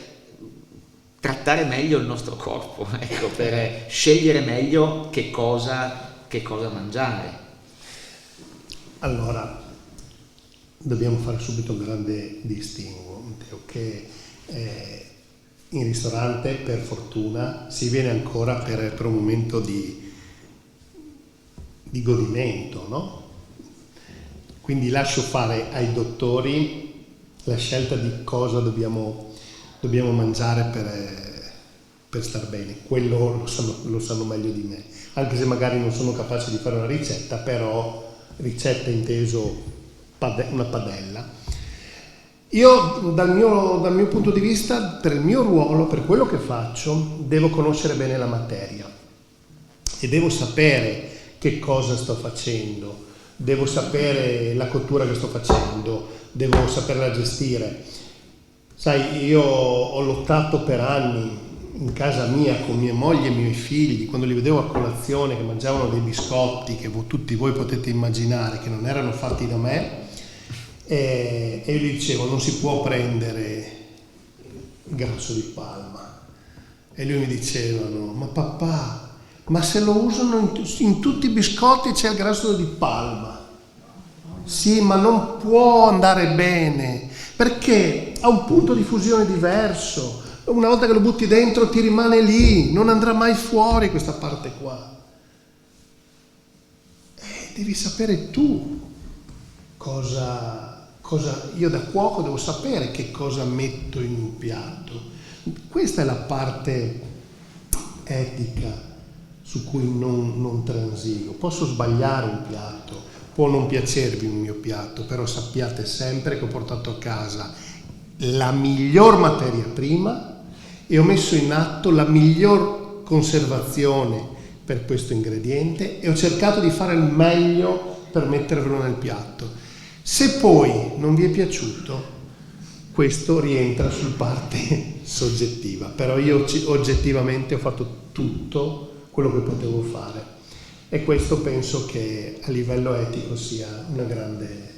trattare meglio il nostro corpo, ecco, per scegliere meglio che cosa mangiare. Allora, dobbiamo fare subito un grande distinguo, Matteo, che in ristorante, per fortuna, si viene ancora per un momento di godimento, no? Quindi lascio fare ai dottori la scelta di cosa dobbiamo mangiare per star bene. Quello lo sanno meglio di me, anche se magari non sono capace di fare una ricetta, però ricetta inteso una padella. Io dal mio punto di vista, per il mio ruolo, per quello che faccio, devo conoscere bene la materia e devo sapere che cosa sto facendo, devo sapere la cottura che sto facendo, devo saperla gestire. Sai, io ho lottato per anni in casa mia con mia moglie e i miei figli, quando li vedevo a colazione che mangiavano dei biscotti che tutti voi potete immaginare che non erano fatti da me, e io gli dicevo non si può prendere il grasso di palma, e lui mi dicevano ma papà, ma se lo usano in tutti i biscotti c'è il grasso di palma. Sì, ma non può andare bene perché ha un punto di fusione diverso. Una volta che lo butti dentro ti rimane lì, non andrà mai fuori questa parte qua. Devi sapere tu cosa io da cuoco devo sapere che cosa metto in un piatto. Questa è la parte etica su cui non transigo. Posso sbagliare un piatto, può non piacervi un mio piatto, però sappiate sempre che ho portato a casa la miglior materia prima e ho messo in atto la miglior conservazione per questo ingrediente e ho cercato di fare il meglio per mettervelo nel piatto. Se poi non vi è piaciuto, questo rientra sul parte soggettiva, però io oggettivamente ho fatto tutto quello che potevo fare e questo penso che a livello etico sia una grande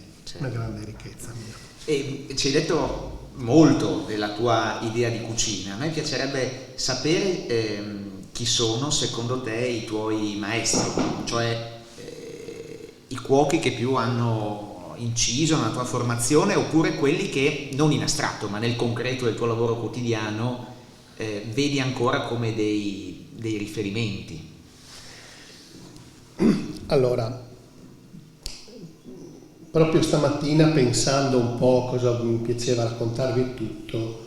ricchezza mia. E ci hai detto molto della tua idea di cucina. A me piacerebbe sapere chi sono secondo te i tuoi maestri, cioè i cuochi che più hanno inciso nella tua formazione, oppure quelli che non in astratto ma nel concreto del tuo lavoro quotidiano vedi ancora come dei riferimenti. Allora, proprio stamattina, pensando un po' cosa mi piaceva raccontarvi tutto,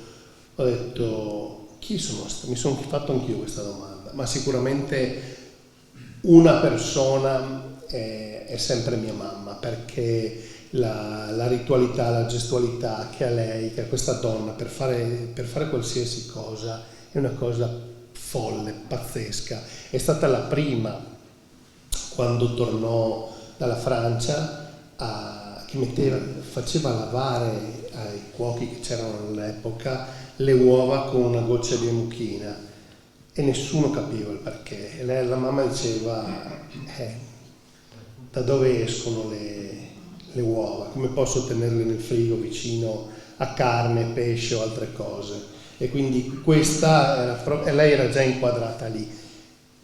ho detto chi sono? Mi sono fatto anch'io questa domanda, ma sicuramente una persona è sempre mia mamma, perché la ritualità, la gestualità che ha lei, che ha questa donna per fare qualsiasi cosa è una cosa folle, pazzesca. È stata la prima, quando tornò dalla Francia, che faceva lavare ai cuochi che c'erano all'epoca le uova con una goccia di mucchina e nessuno capiva il perché. E la mamma diceva da dove escono le uova, come posso tenerle nel frigo vicino a carne, pesce o altre cose. E quindi lei era già inquadrata lì.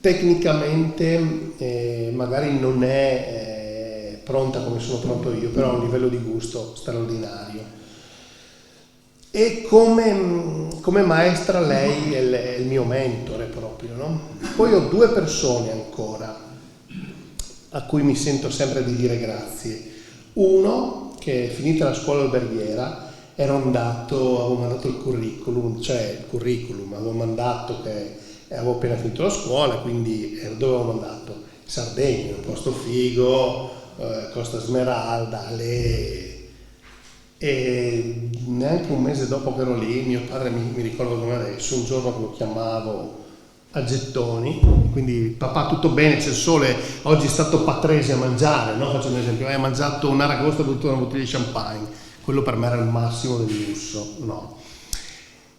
Tecnicamente magari non è pronta come sono pronto io, però ha un livello di gusto straordinario. E come maestra lei è il mio mentore proprio, no? Poi ho due persone ancora a cui mi sento sempre di dire grazie. Uno che finita la scuola alberghiera avevo mandato il curriculum, avevo mandato che avevo appena finito la scuola, quindi dove avevo mandato? Sardegna, un posto figo, Costa Smeralda, e neanche un mese dopo che ero lì mio padre mi ricordo come adesso, un giorno che lo chiamavo a gettoni, quindi papà tutto bene, c'è il sole, oggi è stato Patrese a mangiare, no? Faccio un esempio, hai mangiato un'aragosta e bevuto una bottiglia di champagne, quello per me era il massimo del lusso, no?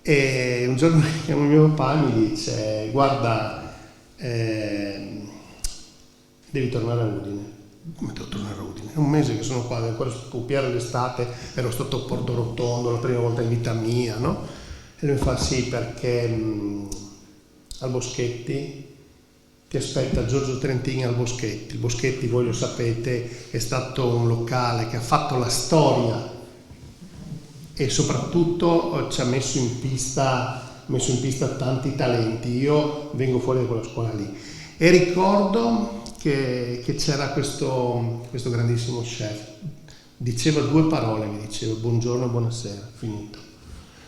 E un giorno chiamo mio papà e mi dice guarda, devi tornare a Udine. Come devo tornare a Udine? È un mese che sono qua, devo ancora scoppiare l'estate, ero stato a Porto Rotondo la prima volta in vita mia, no? E lui mi fa sì, perché al Boschetti ti aspetta Giorgio Trentini al Boschetti. Il Boschetti, voi lo sapete, è stato un locale che ha fatto la storia e soprattutto ci ha messo in pista tanti talenti. Io vengo fuori da quella scuola lì e ricordo che c'era questo grandissimo chef, diceva 2 parole, mi diceva buongiorno e buonasera, finito.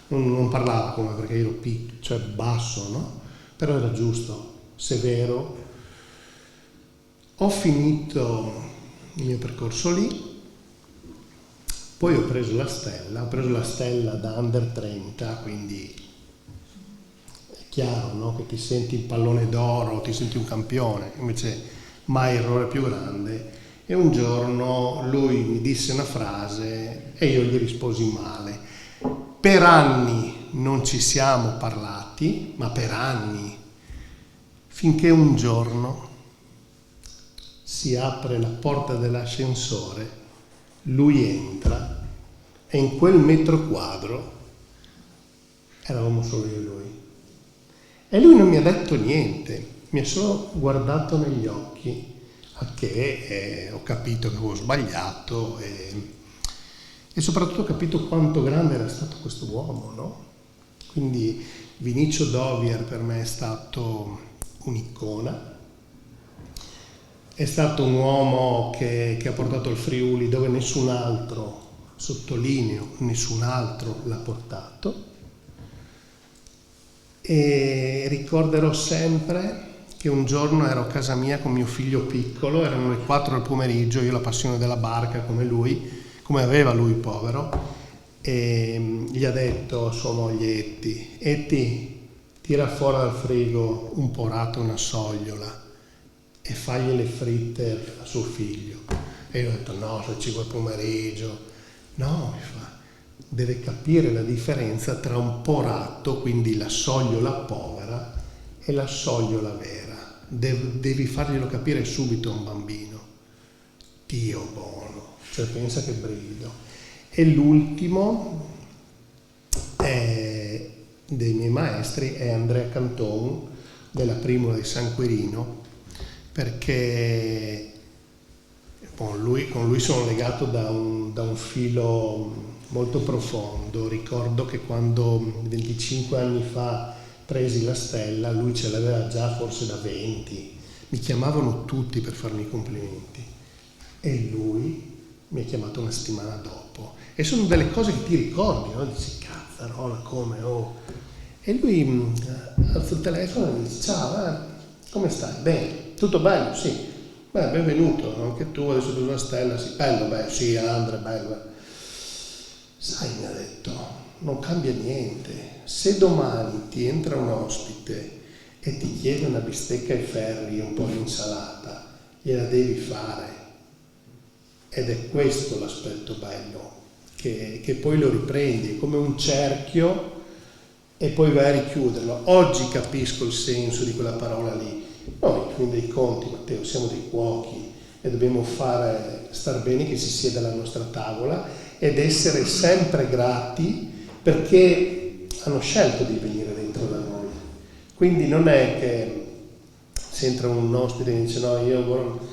Non parlava come, perché io ero basso, no? Però era giusto, severo. Ho finito il mio percorso lì, poi ho preso la stella da under 30, quindi è chiaro, no? Che ti senti il pallone d'oro, ti senti un campione, invece mai errore più grande. E un giorno lui mi disse una frase e io gli risposi male. Per anni non ci siamo parlati, ma per anni, finché un giorno si apre la porta dell'ascensore, lui entra e in quel metro quadro eravamo solo io e lui. E lui non mi ha detto niente, mi ha solo guardato negli occhi, a che ho capito che avevo sbagliato e soprattutto ho capito quanto grande era stato questo uomo, no? Quindi Vinicio Dovier per me è stato un'icona, è stato un uomo che ha portato il Friuli dove nessun altro, sottolineo, nessun altro l'ha portato. E ricorderò sempre che un giorno ero a casa mia con mio figlio piccolo, erano le 4 del pomeriggio, io ho la passione della barca come lui, come aveva lui povero, e gli ha detto a sua moglie Etti, tira fuori dal frigo un porato e una sogliola e fagli le fritte a suo figlio. E io ho detto no, se ci vuoi pomeriggio. No, mi fa, deve capire la differenza tra un porato, quindi la sogliola povera, e la sogliola vera. Devi farglielo capire subito a un bambino. Dio buono, cioè pensa che brivido. E l'ultimo dei miei maestri è Andrea Canton della Primula di San Quirino, perché con lui sono legato da un filo molto profondo. Ricordo che quando 25 anni fa presi la stella, lui ce l'aveva già forse da 20, mi chiamavano tutti per farmi i complimenti e lui mi ha chiamato una settimana dopo e sono delle cose che ti ricordi, no? Dici cazzarola come oh. E lui alza il telefono e mi dice ciao, come stai? Bene, tutto bello? Sì. Beh, benvenuto, anche tu adesso hai preso la stella, sì, bello, beh, sì, Andrea, bello. Sai, mi ha detto, non cambia niente. Se domani ti entra un ospite e ti chiede una bistecca ai ferri e un po' di insalata, gliela devi fare. Ed è questo l'aspetto bello, che poi lo riprendi, è come un cerchio e poi vai a richiuderlo. Oggi capisco il senso di quella parola lì. Noi, in fin dei conti, Matteo, siamo dei cuochi e dobbiamo fare star bene che si sieda alla nostra tavola ed essere sempre grati perché hanno scelto di venire dentro da noi. Quindi non è che se entra un ospite e dice no, io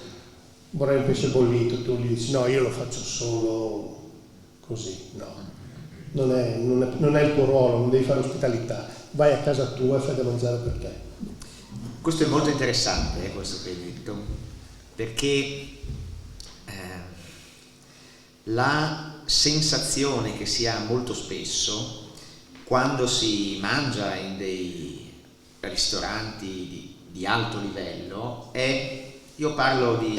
vorrei un pesce bollito, tu gli dici no, io lo faccio solo così, no. Non è il tuo ruolo, non devi fare ospitalità, vai a casa tua e fai da mangiare per te. Questo è molto interessante, questo che hai detto, perché la sensazione che si ha molto spesso quando si mangia in dei ristoranti di alto livello è, io parlo di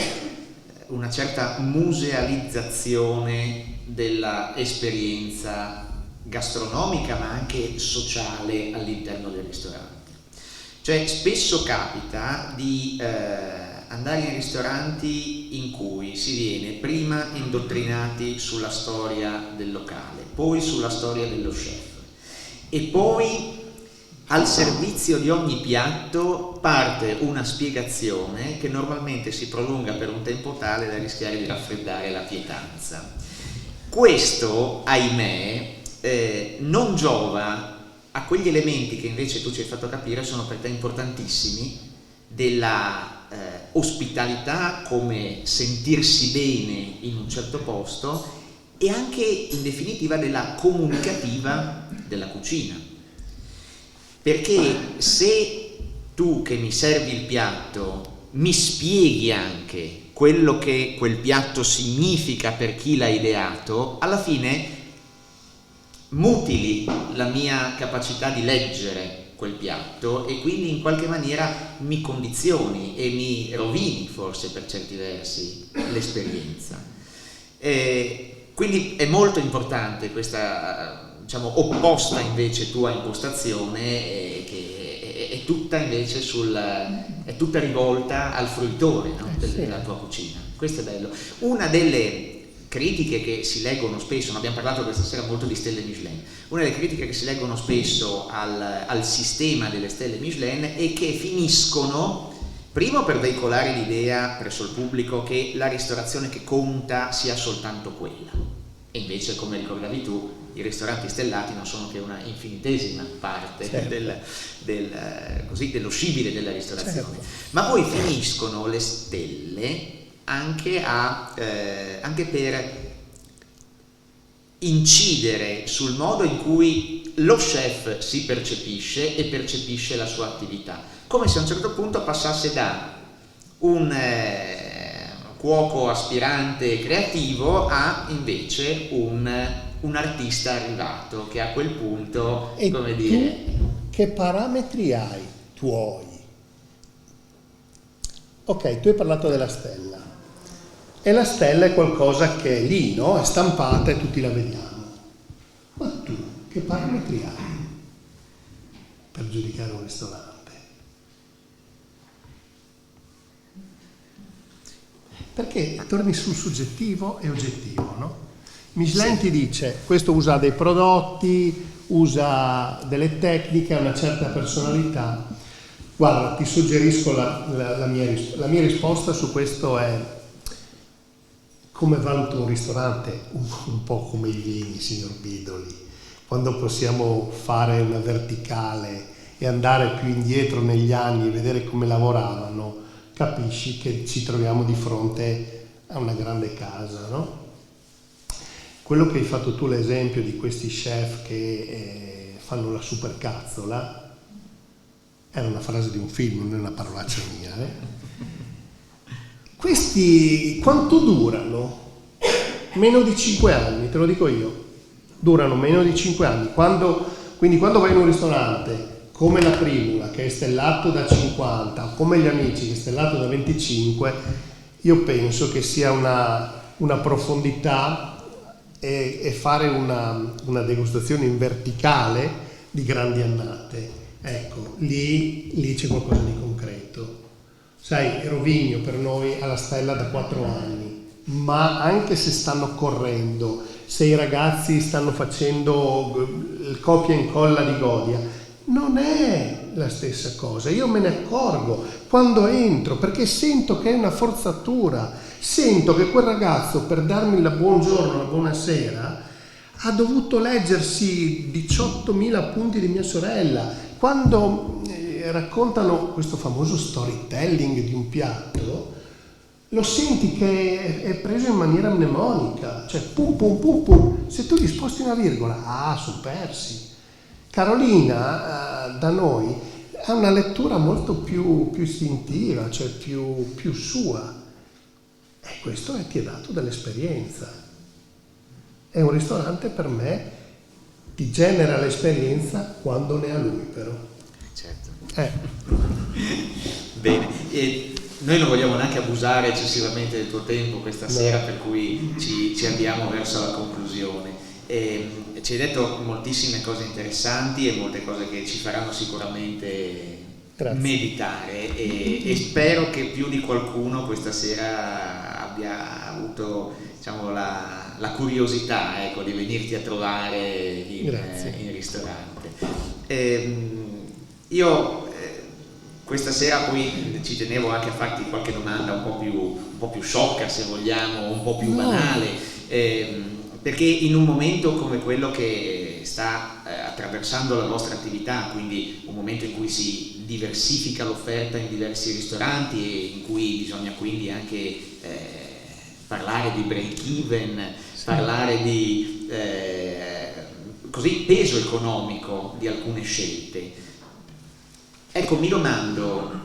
una certa musealizzazione della esperienza gastronomica ma anche sociale all'interno del ristorante. Cioè spesso capita di andare in ristoranti in cui si viene prima indottrinati sulla storia del locale, poi sulla storia dello chef e poi al servizio di ogni piatto parte una spiegazione che normalmente si prolunga per un tempo tale da rischiare di raffreddare la pietanza. Questo, ahimè, non giova a quegli elementi che invece tu ci hai fatto capire sono per te importantissimi, della ospitalità come sentirsi bene in un certo posto, e anche in definitiva della comunicativa della cucina. Perché se tu che mi servi il piatto mi spieghi anche quello che quel piatto significa per chi l'ha ideato, alla fine mutili la mia capacità di leggere quel piatto e quindi in qualche maniera mi condizioni e mi rovini forse per certi versi l'esperienza. Quindi è molto importante questa, diciamo, opposta invece tua impostazione, che è tutta invece è tutta rivolta al fruitore, no? Della tua cucina. Questo è bello. Una delle critiche che si leggono spesso, abbiamo parlato questa sera molto di stelle Michelin, una delle critiche che si leggono spesso al sistema delle stelle Michelin è che finiscono primo per veicolare l'idea presso il pubblico che la ristorazione che conta sia soltanto quella, e invece, come ricordavi tu, i ristoranti stellati non sono che una infinitesima parte dello scibile della ristorazione. Ma poi finiscono le stelle anche per incidere sul modo in cui lo chef si percepisce e percepisce la sua attività, come se a un certo punto passasse da un cuoco aspirante creativo a invece un artista arrivato che a quel punto, e come tu dire... che parametri hai tuoi? Ok, tu hai parlato della stella, e la stella è qualcosa che è lì, no? È stampata e tutti la vediamo. Ma tu che parametri hai per giudicare un ristorante? Perché torni sul soggettivo e oggettivo, no? Michelin ti dice, questo usa dei prodotti, usa delle tecniche, ha una certa personalità. Guarda, ti suggerisco la mia risposta su questo è: come valuto un ristorante? Un po' come i vini, signor Bidoli. Quando possiamo fare una verticale e andare più indietro negli anni e vedere come lavoravano, capisci che ci troviamo di fronte a una grande casa, no? Quello che hai fatto tu, l'esempio di questi chef che fanno la supercazzola, era una frase di un film, non è una parolaccia mia. Questi quanto durano? Meno di 5 anni, te lo dico io. Durano meno di 5 anni. Quindi quando vai in un ristorante come la Primula, che è stellato da 50, come gli Amici, che è stellato da 25, io penso che sia una profondità e fare una degustazione in verticale di grandi annate. Ecco, lì c'è qualcosa di concreto. Sai, Rovigno per noi ha la stella da 4 anni, ma anche se stanno correndo, se i ragazzi stanno facendo il copia e incolla di Godia, non è la stessa cosa. Io me ne accorgo quando entro, perché sento che è una forzatura, sento che quel ragazzo, per darmi il buongiorno, la buonasera, ha dovuto leggersi 18.000 appunti di mia sorella. Quando raccontano questo famoso storytelling di un piatto, lo senti che è preso in maniera mnemonica, cioè pum pum pum pum, se tu gli sposti una virgola, sono persi. Carolina da noi ha una lettura molto più istintiva, cioè più sua, e questo ti è dato dall'esperienza. È un ristorante, per me ti genera l'esperienza quando ne ha lui, però. Certo. Bene. E noi non vogliamo neanche abusare eccessivamente del tuo tempo questa sera, per cui ci avviamo verso la conclusione. Ci hai detto moltissime cose interessanti e molte cose che ci faranno sicuramente meditare, e spero che più di qualcuno questa sera abbia avuto, diciamo, la curiosità, ecco, di venirti a trovare in ristorante. Io questa sera poi ci tenevo anche a farti qualche domanda un po' più sciocca, se vogliamo, un po' più banale, perché in un momento come quello che sta attraversando la vostra attività, quindi un momento in cui si diversifica l'offerta in diversi ristoranti e in cui bisogna quindi anche parlare di break even, parlare di così peso economico di alcune scelte. Ecco, mi domando,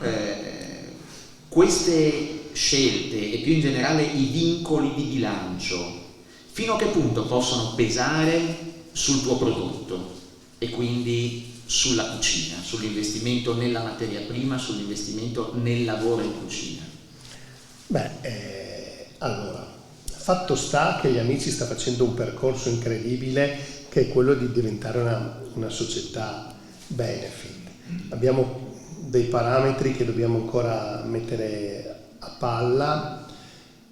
queste scelte e più in generale i vincoli di bilancio, fino a che punto possono pesare sul tuo prodotto e quindi sulla cucina, sull'investimento nella materia prima, sull'investimento nel lavoro in cucina? Allora, fatto sta che gli Amici sta facendo un percorso incredibile, che è quello di diventare una società benefit. Abbiamo dei parametri che dobbiamo ancora mettere a palla,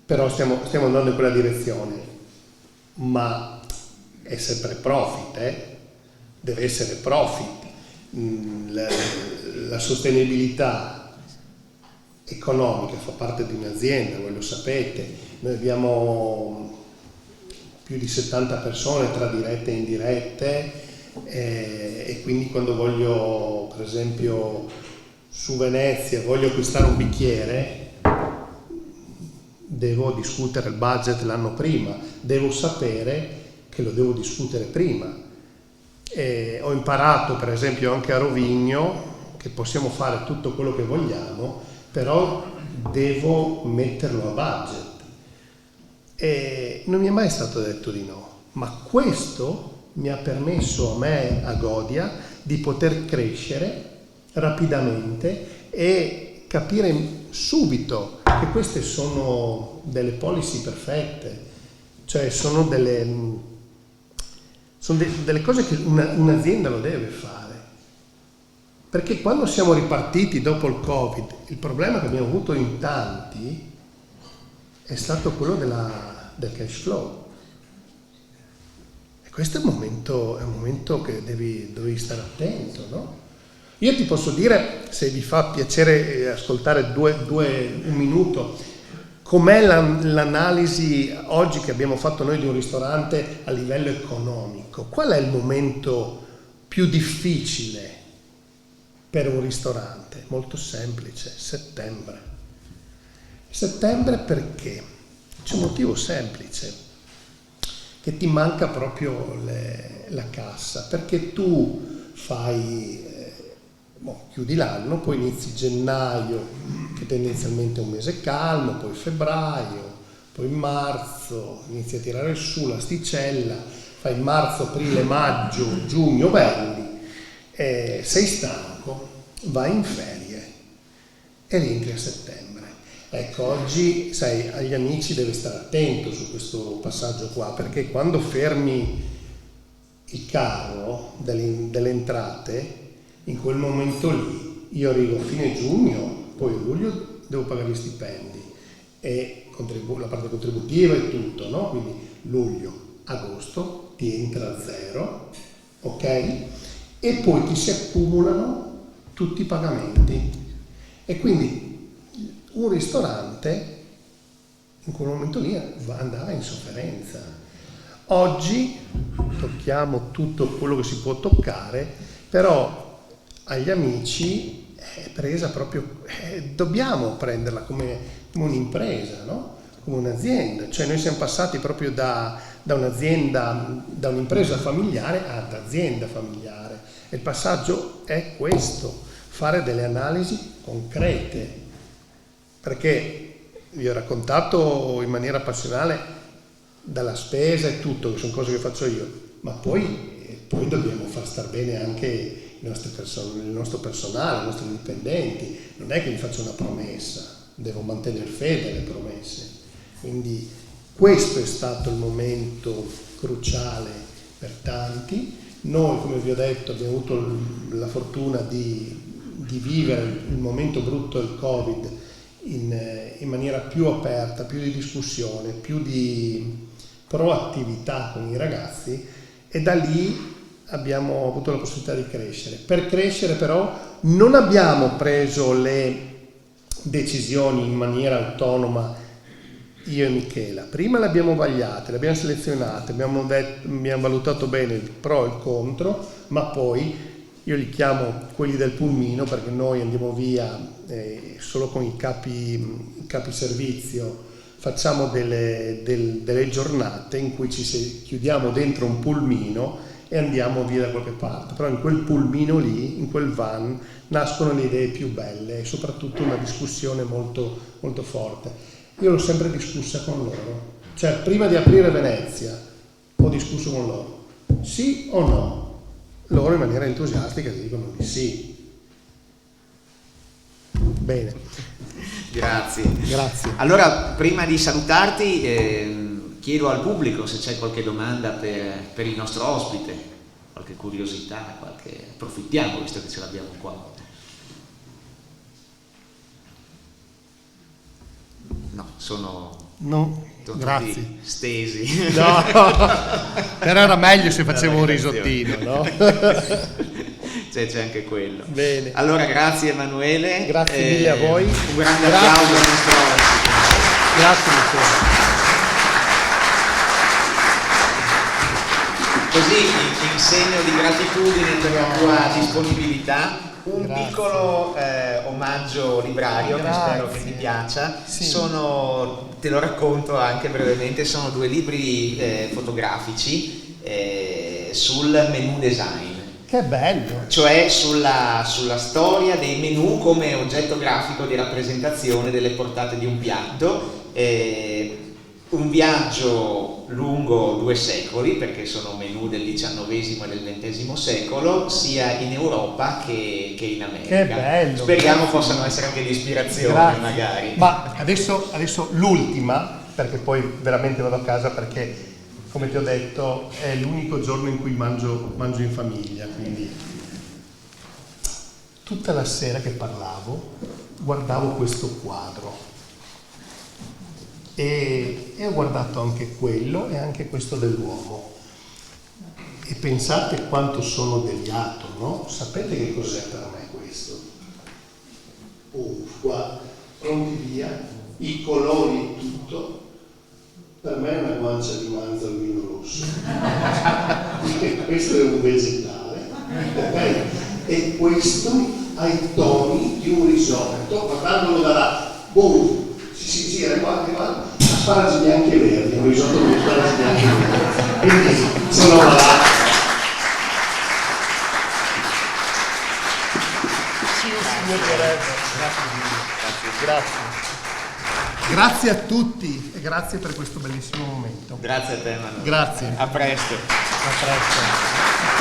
però stiamo andando in quella direzione, ma è sempre profit, deve essere profit. La sostenibilità economica fa parte di un'azienda, voi lo sapete, noi abbiamo più di 70 persone tra dirette e indirette, e quindi quando voglio, per esempio su Venezia, voglio acquistare un bicchiere, devo discutere il budget l'anno prima, devo sapere che lo devo discutere prima. Ho imparato per esempio anche a Rovigno che possiamo fare tutto quello che vogliamo, però devo metterlo a budget. E non mi è mai stato detto di no, ma questo mi ha permesso a me, a Godia, di poter crescere rapidamente e capire subito che queste sono delle policy perfette, cioè sono delle cose che un'azienda lo deve fare. Perché quando siamo ripartiti dopo il Covid, il problema che abbiamo avuto in tanti è stato quello del cash flow. E questo è un momento che devi stare attento, no? Io ti posso dire, se vi fa piacere ascoltare un minuto, com'è l'analisi oggi che abbiamo fatto noi di un ristorante a livello economico. Qual è il momento più difficile per un ristorante? Molto semplice, settembre. Settembre perché? C'è un motivo semplice, che ti manca proprio la cassa, perché tu fai, chiudi l'anno, poi inizi gennaio, che tendenzialmente è un mese calmo, poi febbraio, poi marzo, inizi a tirare su l'asticella, fai marzo, aprile, maggio, giugno belli, sei stanco, vai in ferie e rientri a settembre. Ecco, oggi, sai, agli Amici devi stare attento su questo passaggio qua, perché quando fermi il carro delle entrate, in quel momento lì, io arrivo a fine giugno, poi a luglio devo pagare gli stipendi e la parte contributiva e tutto, no? Quindi luglio, agosto ti entra a zero, ok? E poi ti si accumulano tutti i pagamenti. E quindi un ristorante in quel momento lì andava in sofferenza. Oggi tocchiamo tutto quello che si può toccare, però agli Amici è presa proprio, dobbiamo prenderla come un'impresa, no? Come un'azienda. Cioè noi siamo passati proprio da un'azienda, da un'impresa familiare ad azienda familiare. E il passaggio è questo, fare delle analisi concrete. Perché vi ho raccontato in maniera passionale dalla spesa e tutto, che sono cose che faccio io, ma poi dobbiamo far star bene anche il nostro personale, i nostri dipendenti. Non è che gli faccio una promessa, devo mantenere fede alle promesse. Quindi questo è stato il momento cruciale per tanti. Noi, come vi ho detto, abbiamo avuto la fortuna di vivere il momento brutto del Covid in maniera più aperta, più di discussione, più di proattività con i ragazzi, e da lì abbiamo avuto la possibilità di crescere. Per crescere però non abbiamo preso le decisioni in maniera autonoma io e Michela, prima le abbiamo vagliate, le abbiamo selezionate, abbiamo valutato bene il pro e il contro, ma poi io li chiamo quelli del pulmino perché noi andiamo via solo con i capi servizio, facciamo delle giornate in cui ci chiudiamo dentro un pulmino e andiamo via da qualche parte, però in quel pulmino lì, in quel van, nascono le idee più belle e soprattutto una discussione molto, molto forte. Io l'ho sempre discussa con loro, cioè prima di aprire Venezia ho discusso con loro, sì o no? Loro in maniera entusiastica dicono di sì. Bene. Grazie. Grazie. Allora, prima di salutarti, chiedo al pubblico se c'è qualche domanda per il nostro ospite, qualche curiosità, approfittiamo visto che ce l'abbiamo qua. No, sono grazie. tutti stesi. No, però era meglio se facevo un risottino, no? C'è anche quello. Bene. Allora, grazie Emanuele. Grazie mille a voi. Un grande applauso al nostro ospite. Grazie Michele. Così, in segno di gratitudine per la tua disponibilità, un piccolo omaggio librario che spero che ti piaccia. Sì. Te lo racconto anche brevemente, sono 2 libri fotografici sul menu design. Che bello! Cioè sulla storia dei menù come oggetto grafico di rappresentazione delle portate di un piatto. Un viaggio lungo 2 secoli, perché sono menù del XIX e del XX secolo, sia in Europa che in America. Che bello! Speriamo possano essere anche di ispirazione, magari. Ma adesso l'ultima, perché poi veramente vado a casa perché, come ti ho detto, è l'unico giorno in cui mangio in famiglia, quindi tutta la sera che parlavo guardavo questo quadro. E ho guardato anche quello e anche questo dell'uomo e pensate quanto sono deviato, no? Sapete che cos'è per me questo? Qua, pronti via, i colori e tutto, per me è una guancia di manzo al vino rosso. Questo è un vegetale, ok? E questo ha i toni di un risotto, guardandolo da là, boom! Si gira, guarda, asparagi bianchi e verdi, un risotto con asparagi bianchi e verdi. Quindi sono là. Grazie. Grazie a tutti e grazie per questo bellissimo momento. Grazie a te, Emanuele. Grazie. A presto. A presto.